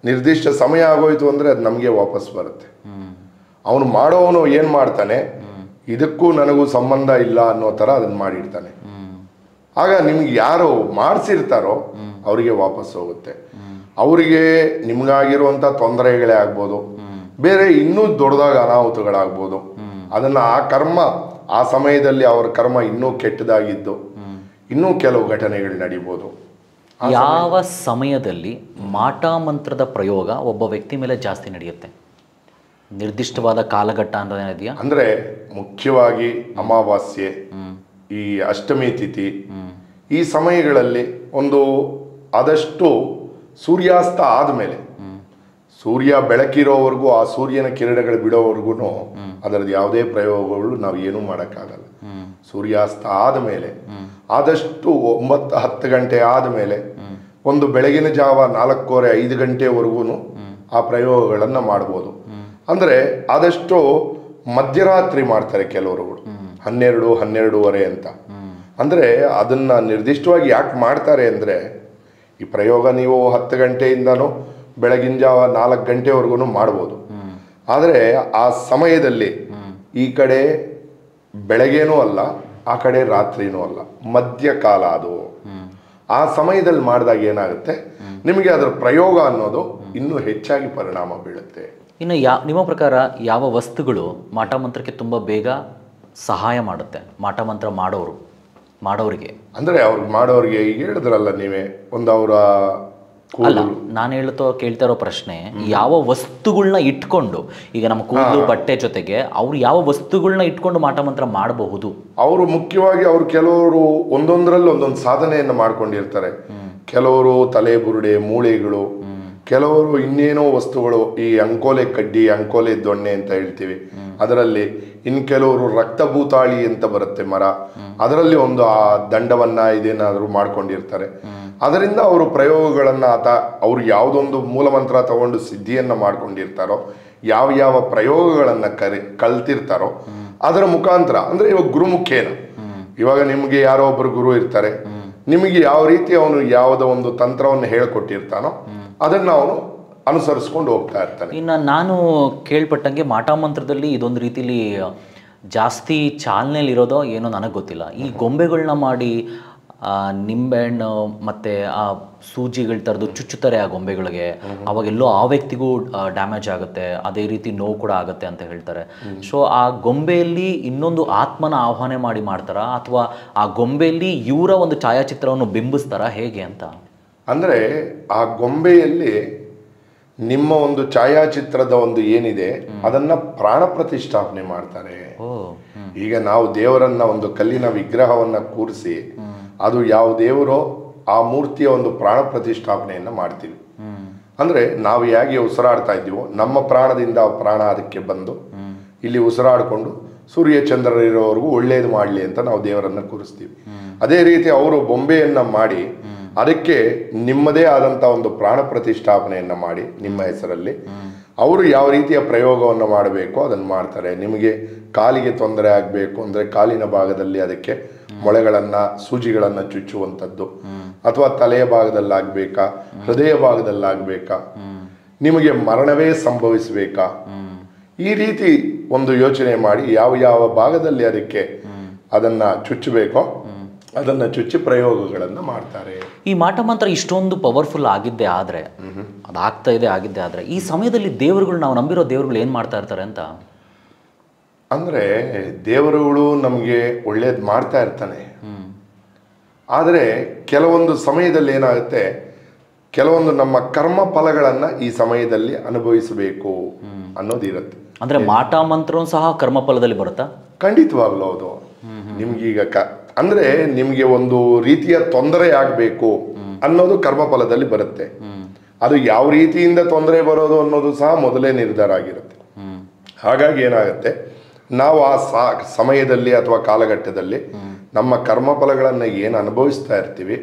ನಿರ್ದಿಷ್ಟ ಸಮಯ ಆಗೋಯ್ತು ಅಂದರೆ ಅದು ನಮಗೆ ವಾಪಸ್ ಬರುತ್ತೆ. ಅವನು ಮಾಡೋವನು ಏನು ಮಾಡ್ತಾನೆ, ಇದಕ್ಕೂ ನನಗೂ ಸಂಬಂಧ ಇಲ್ಲ ಅನ್ನೋ ಥರ ಅದನ್ನು ಮಾಡಿರ್ತಾನೆ. ಆಗ ನಿಮ್ಗೆ ಯಾರು ಮಾಡಿಸಿರ್ತಾರೋ ಅವರಿಗೆ ವಾಪಸ್ ಹೋಗುತ್ತೆ. ಅವರಿಗೆ ನಿಮ್ಗಾಗಿರುವಂಥ ತೊಂದರೆಗಳೇ ಆಗ್ಬೋದು, ಬೇರೆ ಇನ್ನೂ ದೊಡ್ಡದಾಗಿ ಅನಾಹುತಗಳಾಗ್ಬೋದು. ಅದನ್ನು ಆ ಕರ್ಮ, ಆ ಸಮಯದಲ್ಲಿ ಅವರ ಕರ್ಮ ಇನ್ನೂ ಕೆಟ್ಟದಾಗಿದ್ದು ಇನ್ನೂ ಕೆಲವು ಘಟನೆಗಳು ನಡೀಬೋದು. ಯಾವ ಸಮಯದಲ್ಲಿ ಮಾಟ ಮಂತ್ರದ ಪ್ರಯೋಗ ಒಬ್ಬ ವ್ಯಕ್ತಿ ಮೇಲೆ ಜಾಸ್ತಿ ನಡೆಯುತ್ತೆ? ನಿರ್ದಿಷ್ಟವಾದ ಕಾಲಘಟ್ಟ ಅಂತ ಇದೆಯಾ? ಅಂದರೆ ಮುಖ್ಯವಾಗಿ ಅಮಾವಾಸ್ಯೆ, ಈ ಅಷ್ಟಮಿ ತಿಥಿ, ಈ ಸಮಯಗಳಲ್ಲಿ ಆದಷ್ಟು ಸೂರ್ಯಾಸ್ತ ಆದಮೇಲೆ, ಸೂರ್ಯ ಬೆಳಕಿರೋವರೆಗೂ, ಆ ಸೂರ್ಯನ ಕಿರಣಗಳು ಬಿಡೋವರೆಗೂ ಅದರದ್ದು ಯಾವುದೇ ಪ್ರಯೋಗಗಳು ನಾವು ಏನೂ ಮಾಡೋಕ್ಕಾಗಲ್ಲ. ಸೂರ್ಯಾಸ್ತ ಆದಮೇಲೆ ಆದಷ್ಟು 9-10 ಗಂಟೆ ಆದಮೇಲೆ, ಬೆಳಗಿನ ಜಾವ 4:30-5 ಗಂಟೆವರೆಗೂ ಆ ಪ್ರಯೋಗಗಳನ್ನು ಮಾಡ್ಬೋದು. ಅಂದರೆ ಆದಷ್ಟು ಮಧ್ಯರಾತ್ರಿ ಮಾಡ್ತಾರೆ ಕೆಲವರುಗಳು, 12-12:30 ಅಂತ. ಅಂದರೆ ಅದನ್ನು ನಿರ್ದಿಷ್ಟವಾಗಿ ಯಾಕೆ ಮಾಡ್ತಾರೆ ಅಂದರೆ, ಈ ಪ್ರಯೋಗ ನೀವು 10 ಗಂಟೆಯಿಂದನೂ ಬೆಳಗಿನ ಜಾವ 4 ಗಂಟೆವರೆಗೂ ಮಾಡ್ಬೋದು. ಆದರೆ ಆ ಸಮಯದಲ್ಲಿ ಈ ಕಡೆ ಬೆಳಗ್ಗೆನೂ ಅಲ್ಲ, ಆ ಕಡೆ ರಾತ್ರಿನೂ ಅಲ್ಲ, ಮಧ್ಯಕಾಲ ಅದು. ಆ ಸಮಯದಲ್ಲಿ ಮಾಡಿದಾಗ ಏನಾಗುತ್ತೆ, ನಿಮಗೆ ಅದರ ಪ್ರಯೋಗ ಅನ್ನೋದು ಇನ್ನೂ ಹೆಚ್ಚಾಗಿ ಪರಿಣಾಮ ಬೀಳುತ್ತೆ. ಇನ್ನು ನಿಮ್ಮ ಪ್ರಕಾರ ಯಾವ ವಸ್ತುಗಳು ಮಾಟ ಮಂತ್ರಕ್ಕೆ ತುಂಬ ಬೇಗ ಸಹಾಯ ಮಾಡುತ್ತೆ? ಮಾಟ ಮಂತ್ರ ಮಾಡೋರಿಗೆ ಅಂದರೆ ಅವ್ರಿಗೆ ಮಾಡೋರಿಗೆ ಈಗ ಹೇಳಿದ್ರಲ್ಲ ನೀವೇ, ಅವರ ಅಲ್ಲ, ನಾನು ಕೇಳ್ತಾ ಇರೋ ಪ್ರಶ್ನೆ, ಯಾವ ವಸ್ತುಗಳನ್ನ ಇಟ್ಕೊಂಡು, ಈಗ ನಮ್ಮ ಕೂದಲು ಬಟ್ಟೆ ಜೊತೆಗೆ ಅವ್ರು ಯಾವ ವಸ್ತುಗಳನ್ನ ಇಟ್ಕೊಂಡು ಮಾಟ ಮಂತ್ರ ಮಾಡಬಹುದು? ಅವರು ಮುಖ್ಯವಾಗಿ ಕೆಲವರು ಒಂದೊಂದರಲ್ಲಿ ಒಂದೊಂದು ಸಾಧನೆಯನ್ನು ಮಾಡ್ಕೊಂಡಿರ್ತಾರೆ. ಕೆಲವರು ತಲೆ ಬುರುಡೆ, ಮೂಳೆಗಳು, ಕೆಲವರು ಇನ್ನೇನೋ ವಸ್ತುಗಳು, ಈ ಅಂಕೋಲೆ ಕಡ್ಡಿ, ಅಂಕೋಲೆ ದೊಣ್ಣೆ ಅಂತ ಹೇಳ್ತೀವಿ, ಅದರಲ್ಲಿ ಇನ್ನು ಕೆಲವರು ರಕ್ತಭೂತಾಳಿ ಅಂತ ಬರುತ್ತೆ ಮರ, ಅದರಲ್ಲಿ ಆ ದಂಡವನ್ನ ಇದೇನಾದರೂ ಮಾಡ್ಕೊಂಡಿರ್ತಾರೆ. ಅದರಿಂದ ಅವರು ಪ್ರಯೋಗಗಳನ್ನು ಅವರು ಯಾವುದೊಂದು ಮೂಲಮಂತ್ರ ತಗೊಂಡು ಸಿದ್ಧಿಯನ್ನು ಮಾಡ್ಕೊಂಡಿರ್ತಾರೋ, ಯಾವ ಪ್ರಯೋಗಗಳನ್ನು ಕಲ್ತಿರ್ತಾರೋ ಅದರ ಮುಖಾಂತರ, ಅಂದರೆ ಇವಾಗ ಗುರುಮುಖೇನ, ಇವಾಗ ನಿಮಗೆ ಯಾರೋ ಒಬ್ಬರು ಗುರು ಇರ್ತಾರೆ, ನಿಮಗೆ ಯಾವ ರೀತಿ ಅವನು ಯಾವುದೋ ಒಂದು ತಂತ್ರವನ್ನು ಹೇಳ್ಕೊಟ್ಟಿರ್ತಾನೋ ಅದನ್ನು ಅವನು ಅನುಸರಿಸ್ಕೊಂಡು ಹೋಗ್ತಾ ಇರ್ತಾನೆ. ಇನ್ನು ನಾನು ಕೇಳ್ಪಟ್ಟಂಗೆ ಮಾಟ ಮಂತ್ರದಲ್ಲಿ ಇದೊಂದು ರೀತಿಲಿ ಜಾಸ್ತಿ ಚಾಲನೆಯಲ್ಲಿರೋದೋ ಏನೋ ನನಗೆ ಗೊತ್ತಿಲ್ಲ. ಈ ಗೊಂಬೆಗಳನ್ನ ಮಾಡಿ ನಿಂಬೆಹಣ್ಣು ಮತ್ತು ಆ ಸೂಜಿಗಳ ಥರದ್ದು ಚುಚ್ಚುತ್ತಾರೆ ಆ ಗೊಂಬೆಗಳಿಗೆ, ಅವಾಗೆಲ್ಲೋ ಆ ವ್ಯಕ್ತಿಗೂ ಡ್ಯಾಮೇಜ್ ಆಗುತ್ತೆ, ಅದೇ ರೀತಿ ನೋವು ಕೂಡ ಆಗುತ್ತೆ ಅಂತ ಹೇಳ್ತಾರೆ. ಸೊ ಆ ಗೊಂಬೆಯಲ್ಲಿ ಇನ್ನೊಂದು ಆತ್ಮನ ಆಹ್ವಾನ ಮಾಡ್ತಾರಾ, ಅಥವಾ ಆ ಗೊಂಬೆಯಲ್ಲಿ ಇವರ ಒಂದು ಛಾಯಾಚಿತ್ರವನ್ನು ಬಿಂಬಿಸ್ತಾರಾ, ಹೇಗೆ ಅಂತ? ಅಂದರೆ ಆ ಗೊಂಬೆಯಲ್ಲಿ ನಿಮ್ಮ ಒಂದು ಛಾಯಾಚಿತ್ರದ ಏನಿದೆ ಅದನ್ನು ಪ್ರಾಣ ಪ್ರತಿಷ್ಠಾಪನೆ ಮಾಡ್ತಾರೆ. ಈಗ ನಾವು ದೇವರನ್ನ ಒಂದು ಕಲ್ಲಿನ ವಿಗ್ರಹವನ್ನು ಕೂರಿಸಿ, ಅದು ಯಾವ ದೇವರೋ ಆ ಮೂರ್ತಿಯ ಪ್ರಾಣ ಪ್ರತಿಷ್ಠಾಪನೆಯನ್ನು ಮಾಡ್ತೀವಿ. ಅಂದರೆ ನಾವು ಹೇಗೆ ಉಸಿರಾಡ್ತಾ ಇದ್ದೀವೋ ನಮ್ಮ ಪ್ರಾಣದಿಂದ ಆ ಪ್ರಾಣ ಅದಕ್ಕೆ ಬಂದು ಇಲ್ಲಿ ಉಸಿರಾಡಿಕೊಂಡು ಸೂರ್ಯ ಚಂದ್ರರಿರೋವರೆಗೂ ಒಳ್ಳೇದು ಮಾಡಲಿ ಅಂತ ನಾವು ದೇವರನ್ನು ಕೂರಿಸ್ತೀವಿ. ಅದೇ ರೀತಿ ಅವರು ಬೊಂಬೆಯನ್ನು ಮಾಡಿ ಅದಕ್ಕೆ ನಿಮ್ಮದೇ ಆದಂಥ ಪ್ರಾಣ ಪ್ರತಿಷ್ಠಾಪನೆಯನ್ನು ಮಾಡಿ ನಿಮ್ಮ ಹೆಸರಲ್ಲಿ ಅವರು ಯಾವ ರೀತಿಯ ಪ್ರಯೋಗವನ್ನು ಮಾಡಬೇಕು ಅದನ್ನು ಮಾಡ್ತಾರೆ. ನಿಮಗೆ ಕಾಲಿಗೆ ತೊಂದರೆ ಆಗಬೇಕು ಅಂದರೆ ಕಾಲಿನ ಭಾಗದಲ್ಲಿ ಅದಕ್ಕೆ ಮೊಳೆಗಳನ್ನು, ಸೂಜಿಗಳನ್ನು ಚುಚ್ಚುವಂಥದ್ದು, ಅಥವಾ ತಲೆಯ ಭಾಗದಲ್ಲಾಗಬೇಕಾ, ಹೃದಯ ಭಾಗದಲ್ಲಾಗಬೇಕಾ, ನಿಮಗೆ ಮರಣವೇ ಸಂಭವಿಸಬೇಕಾ, ಈ ರೀತಿ ಯೋಚನೆ ಮಾಡಿ ಯಾವ ಭಾಗದಲ್ಲಿ ಅದಕ್ಕೆ ಅದನ್ನು ಚುಚ್ಚಬೇಕೋ ಅದನ್ನು ಚುಚ್ಚಿ ಪ್ರಯೋಗಗಳನ್ನು ಮಾಡ್ತಾರೆ. ಈ ಮಾಟ ಮಂತ್ರ ಇಷ್ಟೊಂದು ಪವರ್ಫುಲ್ ಆಗಿದ್ದೇ ಆದರೆ, ಅದಾಗ್ತಾ ಇದೆ ಆಗಿದ್ದೇ ಆದರೆ, ಈ ಸಮಯದಲ್ಲಿ ದೇವರುಗಳು, ನಾವು ನಂಬಿರೋ ದೇವರುಗಳು ಏನು ಮಾಡ್ತಾ ಇರ್ತಾರೆ ಅಂತ? ಅಂದರೆ ದೇವರುಗಳು ನಮಗೆ ಒಳ್ಳೇದು ಮಾಡ್ತಾ ಇರ್ತಾನೆ, ಆದರೆ ಕೆಲವೊಂದು ಸಮಯದಲ್ಲಿ ಏನಾಗುತ್ತೆ, ಕೆಲವೊಂದು ನಮ್ಮ ಕರ್ಮ ಫಲಗಳನ್ನು ಈ ಸಮಯದಲ್ಲಿ ಅನುಭವಿಸಬೇಕು ಅನ್ನೋದಿರುತ್ತೆ. ಅಂದ್ರೆ ಮಾಟ ಮಂತ್ರವೂ ಸಹ ಕರ್ಮಫಲದಲ್ಲಿ ಬರುತ್ತಾ? ಖಂಡಿತವಾಗ್ಲೂ ಹೌದು. ನಿಮ್ಗೀಗ ಅಂದ್ರೆ ನಿಮಗೆ ಒಂದು ರೀತಿಯ ತೊಂದರೆ ಆಗಬೇಕು ಅನ್ನೋದು ಕರ್ಮಫಲದಲ್ಲಿ ಬರುತ್ತೆ. ಅದು ಯಾವ ರೀತಿಯಿಂದ ತೊಂದರೆ ಬರೋದು ಅನ್ನೋದು ಸಹ ಮೊದಲೇ ನಿರ್ಧಾರ ಆಗಿರುತ್ತೆ. ಹಾಗಾಗಿ ಏನಾಗುತ್ತೆ, ನಾವು ಆ ಸಮಯದಲ್ಲಿ ಅಥವಾ ಕಾಲಘಟ್ಟದಲ್ಲಿ ನಮ್ಮ ಕರ್ಮಫಲಗಳನ್ನು ಏನು ಅನುಭವಿಸ್ತಾ ಇರ್ತೀವಿ,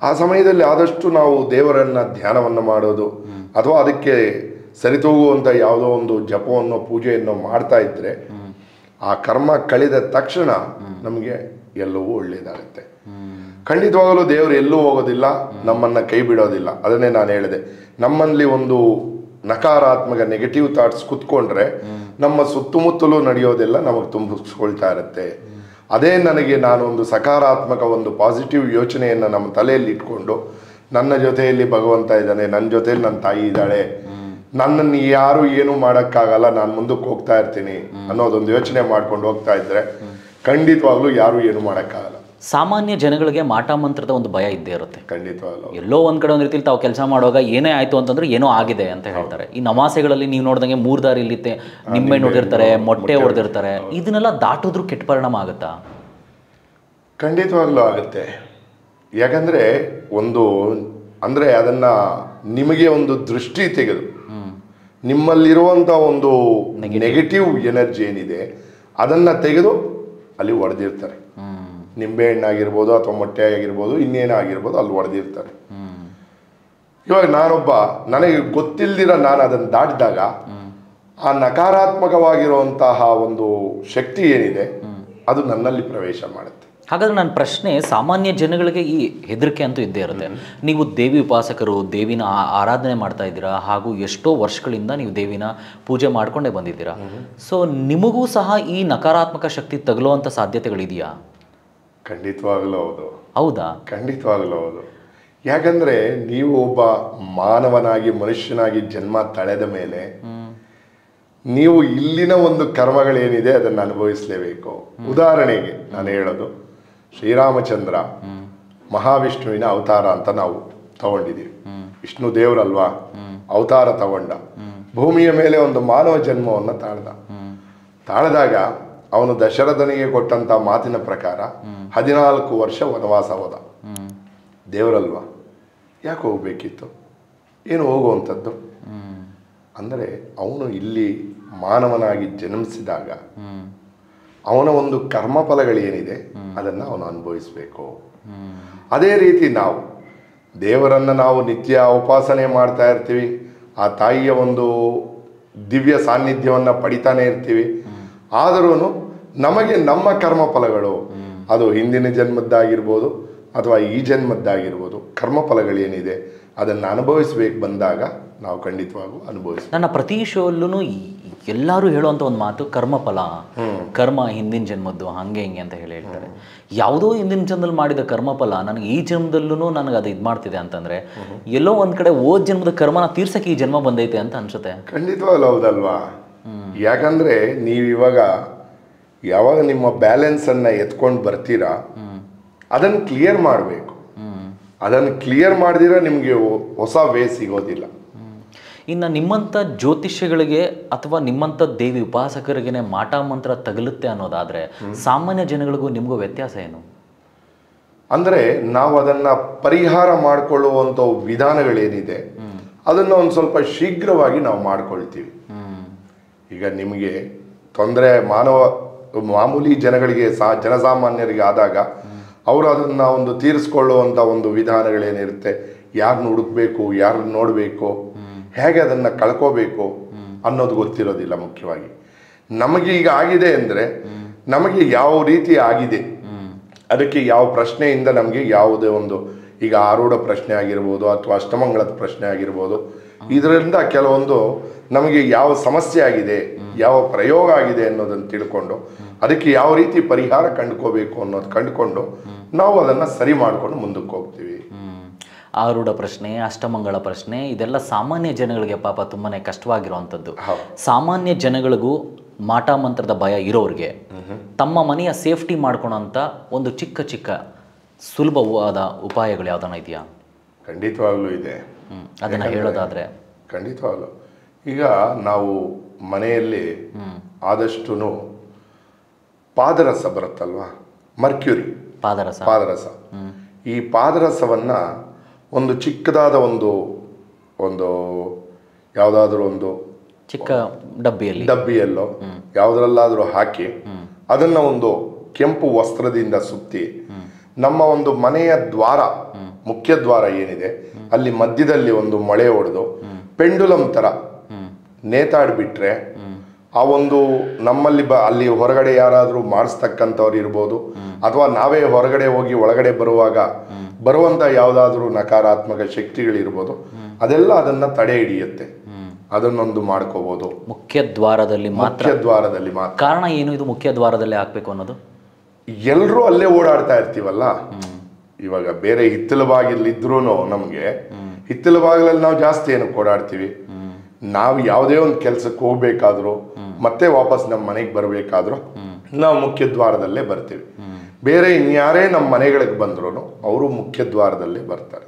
ಆ ಸಮಯದಲ್ಲಿ ಆದಷ್ಟು ನಾವು ದೇವರನ್ನ ಧ್ಯಾನವನ್ನು ಮಾಡೋದು ಅಥವಾ ಅದಕ್ಕೆ ಸರಿತೂಗುವಂಥ ಯಾವುದೋ ಒಂದು ಜಪವನ್ನು ಪೂಜೆಯನ್ನು ಮಾಡ್ತಾ ಇದ್ರೆ ಆ ಕರ್ಮ ಕಳೆದ ತಕ್ಷಣ ನಮಗೆ ಎಲ್ಲವೂ ಒಳ್ಳೆಯದಾಗುತ್ತೆ. ಖಂಡಿತವಾಗಲೂ ದೇವರು ಎಲ್ಲೂ ಹೋಗೋದಿಲ್ಲ, ನಮ್ಮನ್ನು ಕೈ ಬಿಡೋದಿಲ್ಲ. ಅದನ್ನೇ ನಾನು ಹೇಳಿದೆ, ನಮ್ಮಲ್ಲಿ ಒಂದು ನಕಾರಾತ್ಮಕ ನೆಗೆಟಿವ್ ಥಾಟ್ಸ್ ಕುತ್ಕೊಂಡ್ರೆ ನಮ್ಮ ಸುತ್ತಮುತ್ತಲೂ ನಡೆಯೋದೆಲ್ಲ ನಮಗೆ ತುಂಬಿಸ್ಕೊಳ್ತಾ ಇರುತ್ತೆ. ಅದೇ ನನಗೆ ನಾನು ಒಂದು ಸಕಾರಾತ್ಮಕ ಒಂದು ಪಾಸಿಟಿವ್ ಯೋಚನೆಯನ್ನು ನಮ್ಮ ತಲೆಯಲ್ಲಿ ಇಟ್ಕೊಂಡು ನನ್ನ ಜೊತೆಯಲ್ಲಿ ಭಗವಂತ ಇದ್ದಾನೆ, ನನ್ನ ಜೊತೆಯಲ್ಲಿ ನನ್ನ ತಾಯಿ ಇದ್ದಾಳೆ, ನನ್ನನ್ನು ಯಾರು ಏನು ಮಾಡೋಕ್ಕಾಗಲ್ಲ, ನಾನು ಮುಂದಕ್ಕೆ ಹೋಗ್ತಾ ಇರ್ತೀನಿ ಅನ್ನೋದೊಂದು ಯೋಚನೆ ಮಾಡ್ಕೊಂಡು ಹೋಗ್ತಾ ಇದ್ರೆ ಖಂಡಿತವಾಗ್ಲೂ ಯಾರು ಏನು ಮಾಡೋಕ್ಕಾಗಲ್ಲ. ಸಾಮಾನ್ಯ ಜನಗಳಿಗೆ ಮಾಟ ಮಂತ್ರದ ಒಂದು ಭಯ ಇದ್ದೇ ಇರುತ್ತೆ. ಖಂಡಿತವಾಗ್ಲೂ ಎಲ್ಲೋ ಒಂದ್ ಕಡೆ ಒಂದು ರೀತಿಲಿ ತಾವು ಕೆಲಸ ಮಾಡುವಾಗ ಏನೇ ಆಯ್ತು ಅಂತಂದ್ರೆ ಏನೋ ಆಗಿದೆ ಅಂತ ಹೇಳ್ತಾರೆ. ಈ ನಮಾಸೆಗಳಲ್ಲಿ ನೀವು ನೋಡ್ದಂಗೆ 3 ದಾರಿ ಇಲ್ಲಿ ನಿಂಬೆ ಹೊಡೆದಿರ್ತಾರೆ, ಮೊಟ್ಟೆ ಹೊಡೆದಿರ್ತಾರೆ. ಇದನ್ನೆಲ್ಲ ದಾಟಿದ್ರು ಕೆಟ್ಟ ಪರಿಣಾಮ ಆಗುತ್ತಾ? ಖಂಡಿತವಾಗ್ಲೂ ಆಗುತ್ತೆ. ಯಾಕಂದ್ರೆ ಒಂದು ಅಂದ್ರೆ ಅದನ್ನ ನಿಮಗೆ ಒಂದು ದೃಷ್ಟಿ ತೆಗೆದು ನಿಮ್ಮಲ್ಲಿರುವಂಥ ಒಂದು ನೆಗೆಟಿವ್ ಎನರ್ಜಿ ಏನಿದೆ ಅದನ್ನ ತೆಗೆದು ಅಲ್ಲಿ ಹೊಡೆದಿರ್ತಾರೆ. ನಿಂಬೆಹಣ್ಣಾಗಿರ್ಬೋದು ಅಥವಾ ಮೊಟ್ಟೆ ಆಗಿರ್ಬೋದು, ಇನ್ನೇನೇ ಆಗಿರ್ಬೋದು, ಅಲ್ಲಿ ಹೊಡೆದಿರ್ತಾರೆ. ಇವಾಗ ನಾನೊಬ್ಬ, ನನಗೆ ಗೊತ್ತಿಲ್ದಿರ ನಾನು ಅದನ್ನು ದಾಟಿದಾಗ ಆ ನಕಾರಾತ್ಮಕವಾಗಿರುವಂತಹ ಒಂದು ಶಕ್ತಿ ಏನಿದೆ ಅದು ನನ್ನಲ್ಲಿ ಪ್ರವೇಶ ಮಾಡುತ್ತೆ. ಹಾಗಾದ್ರೆ ನನ್ನ ಪ್ರಶ್ನೆ, ಸಾಮಾನ್ಯ ಜನಗಳಿಗೆ ಈ ಹೆದರಿಕೆ ಅಂತೂ ಇದ್ದೇ ಇರುತ್ತೆ. ನೀವು ದೇವಿ ಉಪಾಸಕರು, ದೇವಿನ ಆರಾಧನೆ ಮಾಡ್ತಾ ಇದ್ದೀರಾ, ಹಾಗೂ ಎಷ್ಟೋ ವರ್ಷಗಳಿಂದ ನೀವು ದೇವಿನ ಪೂಜೆ ಮಾಡ್ಕೊಂಡೇ ಬಂದಿದ್ದೀರಾ. ಸೊ ನಿಮಗೂ ಸಹ ಈ ನಕಾರಾತ್ಮಕ ಶಕ್ತಿ ತಗಲುವಂಥ ಸಾಧ್ಯತೆಗಳಿದೆಯಾ? ಖಂಡಿತವಾಗ್ಲೂ ಹೌದು. ಹೌದಾ? ಖಂಡಿತವಾಗ್ಲೂ ಹೌದು. ಯಾಕಂದ್ರೆ ನೀವು ಒಬ್ಬ ಮಾನವನಾಗಿ ಮನುಷ್ಯನಾಗಿ ಜನ್ಮ ತಳೆದ ಮೇಲೆ ನೀವು ಇಲ್ಲಿನ ಒಂದು ಕರ್ಮಗಳೇನಿದೆ ಅದನ್ನು ಅನುಭವಿಸಲೇಬೇಕು. ಉದಾಹರಣೆಗೆ ನಾನು ಹೇಳೋದು, ಶ್ರೀರಾಮಚಂದ್ರ ಮಹಾವಿಷ್ಣುವಿನ ಅವತಾರ ಅಂತ ನಾವು ತಗೊಂಡಿದ್ದೀವಿ. ವಿಷ್ಣು ದೇವರಲ್ವಾ, ಅವತಾರ ತಗೊಂಡ ಭೂಮಿಯ ಮೇಲೆ ಒಂದು ಮಾನವ ಜನ್ಮವನ್ನು ತಾಳದಾಗ ಅವನು ದಶರಥನಿಗೆ ಕೊಟ್ಟಂತ ಮಾತಿನ ಪ್ರಕಾರ 14 ವರ್ಷ ವನವಾಸ ಹೋದ. ದೇವರಲ್ವಾ, ಯಾಕೆ ಹೋಗ್ಬೇಕಿತ್ತು? ಏನು ಹೋಗುವಂಥದ್ದು? ಅಂದರೆ ಅವನು ಇಲ್ಲಿ ಮಾನವನಾಗಿ ಜನ್ಮಿಸಿದಾಗ ಅವನ ಒಂದು ಕರ್ಮಫಲಗಳೇನಿದೆ ಅದನ್ನು ಅವನು ಅನುಭವಿಸಬೇಕು. ಅದೇ ರೀತಿ ನಾವು ದೇವರನ್ನು ನಾವು ನಿತ್ಯ ಉಪಾಸನೆ ಮಾಡ್ತಾ ಇರ್ತೀವಿ, ಆ ತಾಯಿಯ ಒಂದು ದಿವ್ಯ ಸಾನ್ನಿಧ್ಯವನ್ನು ಪಡಿತಾನೆ ಇರ್ತೀವಿ. ಆದರೂ ನಮಗೆ ನಮ್ಮ ಕರ್ಮಫಲಗಳು, ಅದು ಹಿಂದಿನ ಜನ್ಮದ್ದಾಗಿರ್ಬೋದು ಅಥವಾ ಈ ಜನ್ಮದ್ದಾಗಿರ್ಬೋದು, ಕರ್ಮಫಲಗಳೇನಿದೆ ಅದನ್ನು ಅನುಭವಿಸ್ಬೇಕು ಬಂದಾಗ ನಾವು ಖಂಡಿತವಾಗೂ ಅನುಭವಿಸ್ತೀವಿ. ನನ್ನ ಪ್ರತಿ ಶೋಲ್ಲೂ ಎಲ್ಲರೂ ಹೇಳುವಂಥ ಒಂದು ಮಾತು, ಕರ್ಮಫಲ, ಕರ್ಮ ಹಿಂದಿನ ಜನ್ಮದ್ದು ಹಂಗೆ ಹಿಂಗೆ ಅಂತ ಹೇಳ್ತಾರೆ. ಯಾವುದೋ ಹಿಂದಿನ ಜನ್ಮದಲ್ಲಿ ಮಾಡಿದ ಕರ್ಮಫಲ ನನಗೆ ಈ ಜನ್ಮದಲ್ಲೂ ನನಗೆ ಅದು ಇದು ಮಾಡ್ತಿದೆ ಅಂತಂದರೆ ಎಲ್ಲೋ ಒಂದು ಕಡೆ ಓದ್ ಜನ್ಮದ ಕರ್ಮನ ತೀರ್ಸಕ್ಕೆ ಈ ಜನ್ಮ ಬಂದೈತೆ ಅಂತ ಅನ್ಸುತ್ತೆ. ಖಂಡಿತವಾಗ್ಲೂ ಹೌದಲ್ವಾ? ಯಾಕಂದರೆ ನೀವು ಇವಾಗ ಯಾವಾಗ ನಿಮ್ಮ ಬ್ಯಾಲೆನ್ಸನ್ನು ಎತ್ಕೊಂಡು ಬರ್ತೀರಾ ಅದನ್ನು ಕ್ಲಿಯರ್ ಮಾಡಬೇಕು. ಅದನ್ನು ಕ್ಲಿಯರ್ ಮಾಡಿದಿರ ನಿಮಗೆ ಹೊಸ ವೇ ಸಿಗೋದಿಲ್ಲ. ಇನ್ನು ನಿಮ್ಮಂಥ ಜ್ಯೋತಿಷ್ಯಗಳಿಗೆ ಅಥವಾ ನಿಮ್ಮಂಥ ದೇವಿ ಉಪಾಸಕರಿಗೇನೆ ಮಾಟ ಮಂತ್ರ ತಗಲುತ್ತೆ ಅನ್ನೋದಾದರೆ ಸಾಮಾನ್ಯ ಜನಗಳಿಗೂ ನಿಮಗೂ ವ್ಯತ್ಯಾಸ ಏನು? ಅಂದರೆ ನಾವು ಅದನ್ನು ಪರಿಹಾರ ಮಾಡಿಕೊಳ್ಳುವಂಥ ವಿಧಾನಗಳೇನಿದೆ ಅದನ್ನು ಒಂದು ಸ್ವಲ್ಪ ಶೀಘ್ರವಾಗಿ ನಾವು ಮಾಡ್ಕೊಳ್ತೀವಿ. ಈಗ ನಿಮಗೆ ತೊಂದರೆ ಮಾಮೂಲಿ ಜನಗಳಿಗೆ ಜನಸಾಮಾನ್ಯರಿಗೆ ಆದಾಗ ಅವರು ಅದನ್ನು ಒಂದು ತೀರಿಸ್ಕೊಳ್ಳುವಂಥ ಒಂದು ವಿಧಾನಗಳೇನಿರುತ್ತೆ, ಯಾರನ್ನ ಹುಡುಕ್ಬೇಕು, ಯಾರನ್ನ ನೋಡಬೇಕು, ಹೇಗೆ ಅದನ್ನು ಕಳ್ಕೋಬೇಕು ಅನ್ನೋದು ಗೊತ್ತಿರೋದಿಲ್ಲ. ಮುಖ್ಯವಾಗಿ ನಮಗೆ ಈಗ ಆಗಿದೆ ಅಂದರೆ ನಮಗೆ ಯಾವ ರೀತಿ ಆಗಿದೆ, ಅದಕ್ಕೆ ಯಾವ ಪ್ರಶ್ನೆಯಿಂದ ನಮಗೆ ಯಾವುದೇ ಒಂದು, ಈಗ ಆರೂಢ ಪ್ರಶ್ನೆ ಆಗಿರ್ಬೋದು ಅಥವಾ ಅಷ್ಟಮಂಗಳದ ಪ್ರಶ್ನೆ ಆಗಿರ್ಬೋದು, ಇದರಿಂದ ಕೆಲವೊಂದು ನಮಗೆ ಯಾವ ಸಮಸ್ಯೆ ಆಗಿದೆ, ಯಾವ ಪ್ರಯೋಗ ಆಗಿದೆ ಅನ್ನೋದನ್ನು ತಿಳ್ಕೊಂಡು ಅದಕ್ಕೆ ಯಾವ ರೀತಿ ಪರಿಹಾರ ಕಂಡುಕೋಬೇಕು ಅನ್ನೋದು ಕಂಡುಕೊಂಡು ನಾವು ಅದನ್ನು ಸರಿ ಮಾಡಿಕೊಂಡು ಮುಂದಕ್ಕೆ ಹೋಗ್ತೀವಿ. ಆರೂಢ ಪ್ರಶ್ನೆ, ಅಷ್ಟಮಂಗಳ ಪ್ರಶ್ನೆ, ಇದೆಲ್ಲ ಸಾಮಾನ್ಯ ಜನಗಳಿಗೆ ಪಾಪ ತುಂಬಾ ಕಷ್ಟವಾಗಿರುವಂಥದ್ದು. ಸಾಮಾನ್ಯ ಜನಗಳಿಗೂ ಮಾಟ ಮಂತ್ರದ ಭಯ ಇರೋರಿಗೆ ತಮ್ಮ ಮನೆಯ ಸೇಫ್ಟಿ ಮಾಡ್ಕೊಳೋಂಥ ಒಂದು ಚಿಕ್ಕ ಚಿಕ್ಕ ಸುಲಭವಾದ ಉಪಾಯಗಳು ಯಾವ್ದಾನ ಇದೆಯಾ? ಖಂಡಿತವಾಗ್ಲೂ ಇದೆ. ಅದನ್ನು ಹೇಳೋದಾದರೆ ಖಂಡಿತವಾಗ್ಲೂ ಈಗ ನಾವು ಮನೆಯಲ್ಲಿ ಆದಷ್ಟು ಪಾದರಸ ಬರುತ್ತಲ್ವಾ, ಮರ್ಕ್ಯೂರಿ ಪಾದರಸ, ಈ ಪಾದರಸವನ್ನು ಒಂದು ಚಿಕ್ಕದಾದ ಒಂದು ಯಾವುದಾದ್ರೂ ಒಂದು ಚಿಕ್ಕ ಡಬ್ಬಿಯಲ್ಲೋ ಯಾವುದರಲ್ಲಾದರೂ ಹಾಕಿ ಅದನ್ನು ಒಂದು ಕೆಂಪು ವಸ್ತ್ರದಿಂದ ಸುತ್ತಿ ನಮ್ಮ ಒಂದು ಮನೆಯ ದ್ವಾರ, ಮುಖ್ಯ ದ್ವಾರ ಏನಿದೆ ಅಲ್ಲಿ ಮಧ್ಯದಲ್ಲಿ ಒಂದು ಮೊಳೆ ಹೊಡೆದು ಪೆಂಡುಲಮ್ ಥರ ನೇತಾಡ್ಬಿಟ್ರೆ ಆ ಒಂದು ನಮ್ಮಲ್ಲಿ ಅಲ್ಲಿ ಹೊರಗಡೆ ಯಾರಾದರೂ ಮಾಡಿಸ್ತಕ್ಕಂಥವ್ರು ಇರ್ಬೋದು, ಅಥವಾ ನಾವೇ ಹೊರಗಡೆ ಹೋಗಿ ಒಳಗಡೆ ಬರುವಾಗ ಬರುವಂಥ ಯಾವುದಾದ್ರೂ ನಕಾರಾತ್ಮಕ ಶಕ್ತಿಗಳಿರ್ಬೋದು, ಅದೆಲ್ಲ ಅದನ್ನು ತಡೆ ಹಿಡಿಯುತ್ತೆ. ಅದನ್ನೊಂದು ಮಾಡ್ಕೋಬೋದು ಮುಖ್ಯ ದ್ವಾರದಲ್ಲಿ ಮಾತ್ರ. ಕಾರಣ ಏನು ಇದು ಮುಖ್ಯ ದ್ವಾರದಲ್ಲಿ ಹಾಕ್ಬೇಕು ಅನ್ನೋದು? ಎಲ್ಲರೂ ಅಲ್ಲೇ ಓಡಾಡ್ತಾ ಇರ್ತೀವಲ್ಲ. ಇವಾಗ ಬೇರೆ ಹಿತ್ತಲ ಬಾಗಿಲಿದ್ರೂ ನಮಗೆ ಹಿತ್ತಲ ಬಾಗಿಲಲ್ಲಿ ನಾವು ಜಾಸ್ತಿ ಏನಕ್ಕೆ ಓಡಾಡ್ತೀವಿ? ನಾವು ಯಾವುದೇ ಒಂದು ಕೆಲಸಕ್ಕೆ ಹೋಗ್ಬೇಕಾದ್ರೂ ಮತ್ತೆ ವಾಪಸ್ ನಮ್ಮ ಮನೆಗೆ ಬರಬೇಕಾದ್ರೂ ನಾವು ಮುಖ್ಯ ದ್ವಾರದಲ್ಲೇ ಬರ್ತೀವಿ. ಬೇರೆ ಇನ್ಯಾರೇ ನಮ್ಮ ಮನೆಗಳಿಗೆ ಬಂದ್ರು ಅವರು ಮುಖ್ಯ ದ್ವಾರದಲ್ಲೇ ಬರ್ತಾರೆ.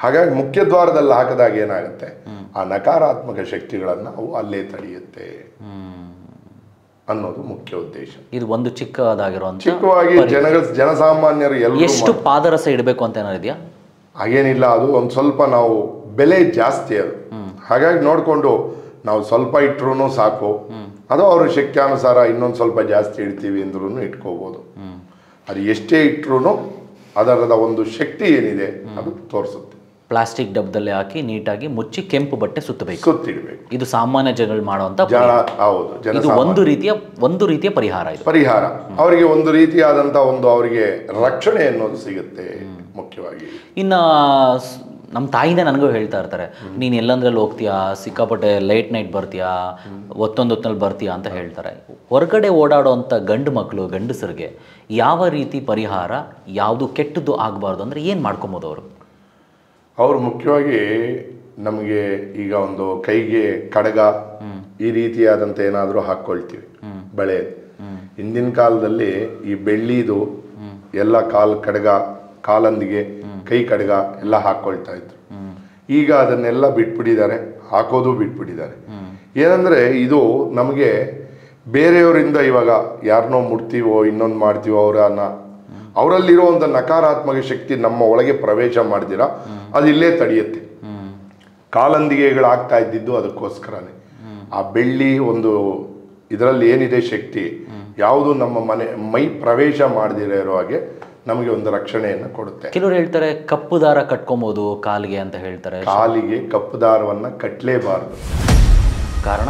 ಹಾಗಾಗಿ ಮುಖ್ಯ ದ್ವಾರದಲ್ಲಿ ಹಾಕಿದಾಗ ಏನಾಗುತ್ತೆ, ಆ ನಕಾರಾತ್ಮಕ ಶಕ್ತಿಗಳನ್ನು ಅವು ಅಲ್ಲೇ ತಡೆಯುತ್ತೆ ಅನ್ನೋದು ಮುಖ್ಯ ಉದ್ದೇಶ. ಇದು ಒಂದು ಚಿಕ್ಕದಾಗಿರುವಂತ ಚಿಕ್ಕವಾಗಿ ಜನಸಾಮಾನ್ಯರು ಎಷ್ಟು ಪಾದರಸ ಇಡಬೇಕು ಅಂತ ಏನಾದ್ರು ಇದೆಯಾ? ಹಾಗೇನಿಲ್ಲ, ಅದು ಒಂದು ಸ್ವಲ್ಪ ನಾವು ಬೆಲೆ ಜಾಸ್ತಿ ಅದು. ಹಾಗಾಗಿ ನೋಡಿಕೊಂಡು ನಾವು ಸ್ವಲ್ಪ ಇಟ್ಟರು ಸಾಕು. ಅದು ಅವ್ರ ಶಕ್ತ್ಯಾನುಸಾರ ಇನ್ನೊಂದು ಸ್ವಲ್ಪ ಜಾಸ್ತಿ ಇಡ್ತೀವಿ ಅಂದ್ರೂ ಇಟ್ಕೋಬೋದು. ಅದು ಎಷ್ಟೇ ಇಟ್ಟರು ಅದರದ ಒಂದು ಶಕ್ತಿ ಏನಿದೆ ಅದು ತೋರಿಸುತ್ತೆ. ಪ್ಲಾಸ್ಟಿಕ್ ಡಬ್ಬದಲ್ಲಿ ಹಾಕಿ ನೀಟಾಗಿ ಮುಚ್ಚಿ ಕೆಂಪು ಬಟ್ಟೆ ಸುತ್ತಿಡಬೇಕು. ಇದು ಸಾಮಾನ್ಯ ಜನಗಳು ಮಾಡುವಂತ ಹೌದು, ಇದು ಒಂದು ರೀತಿಯ ಪರಿಹಾರ. ಅವರಿಗೆ ಒಂದು ರೀತಿಯಾದಂಥ ಅವರಿಗೆ ರಕ್ಷಣೆ ಅನ್ನೋದು ಸಿಗುತ್ತೆ ಮುಖ್ಯವಾಗಿ. ಇನ್ನು ನಮ್ಮ ತಾಯಿನೇ ನನಗೂ ಹೇಳ್ತಾ ಇರ್ತಾರೆ, ನೀನು ಎಲ್ಲಂದ್ರಲ್ಲಿ ಹೋಗ್ತೀಯಾ, ಸಿಕ್ಕಾಪಟ್ಟೆ ಲೇಟ್ ನೈಟ್ ಬರ್ತೀಯಾ, ಹೊತ್ತೊಂದಲ್ಲಿ ಬರ್ತೀಯಾ ಅಂತ ಹೇಳ್ತಾರೆ. ಹೊರಗಡೆ ಓಡಾಡೋವಂಥ ಗಂಡಸರಿಗೆ ಯಾವ ರೀತಿ ಪರಿಹಾರ, ಯಾವುದು ಕೆಟ್ಟದ್ದು ಆಗಬಾರ್ದು ಅಂದರೆ ಏನು ಮಾಡ್ಕೊಬೋದು ಅವರು ಮುಖ್ಯವಾಗಿ ನಮಗೆ ಈಗ ಒಂದು ಕೈಗೆ ಕಡಗ ಈ ರೀತಿಯಾದಂಥ ಏನಾದರೂ ಹಾಕ್ಕೊಳ್ತೀವಿ, ಬಳೆ. ಹಿಂದಿನ ಕಾಲದಲ್ಲಿ ಈ ಬೆಳ್ಳಿದು ಎಲ್ಲ ಕಡಗ, ಕಾಲಂದಿಗೆ, ಕೈ ಕಡಗ ಎಲ್ಲ ಹಾಕ್ಕೊಳ್ತಾ ಇದ್ರು. ಈಗ ಅದನ್ನೆಲ್ಲ ಬಿಟ್ಬಿಟ್ಟಿದ್ದಾರೆ, ಹಾಕೋದು ಬಿಟ್ಬಿಟ್ಟಿದ್ದಾರೆ. ಏನಂದರೆ ಇದು ನಮಗೆ ಬೇರೆಯವರಿಂದ ಇವಾಗ ಯಾರನ್ನೋ ಮುಟ್ತೀವೋ ಇನ್ನೊಂದು ಮಾಡ್ತೀವೋ ಅವರಲ್ಲಿರೋ ಒಂದು ನಕಾರಾತ್ಮಕ ಶಕ್ತಿ ನಮ್ಮ ಒಳಗೆ ಪ್ರವೇಶ ಮಾಡ್ದಿರ ಅದು ಇಲ್ಲೇ ತಡೆಯುತ್ತೆ. ಕಾಲಂದಿಗೆಗಳಾಗ್ತಾ ಇದ್ದಿದ್ದು ಅದಕ್ಕೋಸ್ಕರನೇ. ಆ ಬೆಳ್ಳಿ ಒಂದು ಇದರಲ್ಲಿ ಏನಿದೆ ಶಕ್ತಿ, ಯಾವುದು ನಮ್ಮ ಮೈ ಪ್ರವೇಶ ಮಾಡದಿರೋ ಹಾಗೆ ನಮಗೆ ಒಂದು ರಕ್ಷಣೆಯನ್ನು ಕೊಡುತ್ತೆ. ಕೆಲವರು ಹೇಳ್ತಾರೆ ಕಪ್ಪು ದಾರ ಕಟ್ಕೊಬೋದು ಕಾಲಿಗೆ ಅಂತ ಹೇಳ್ತಾರೆ. ಕಾಲಿಗೆ ಕಪ್ಪು ದಾರವನ್ನು ಕಟ್ಟಲೇಬಾರದು. ಕಾರಣ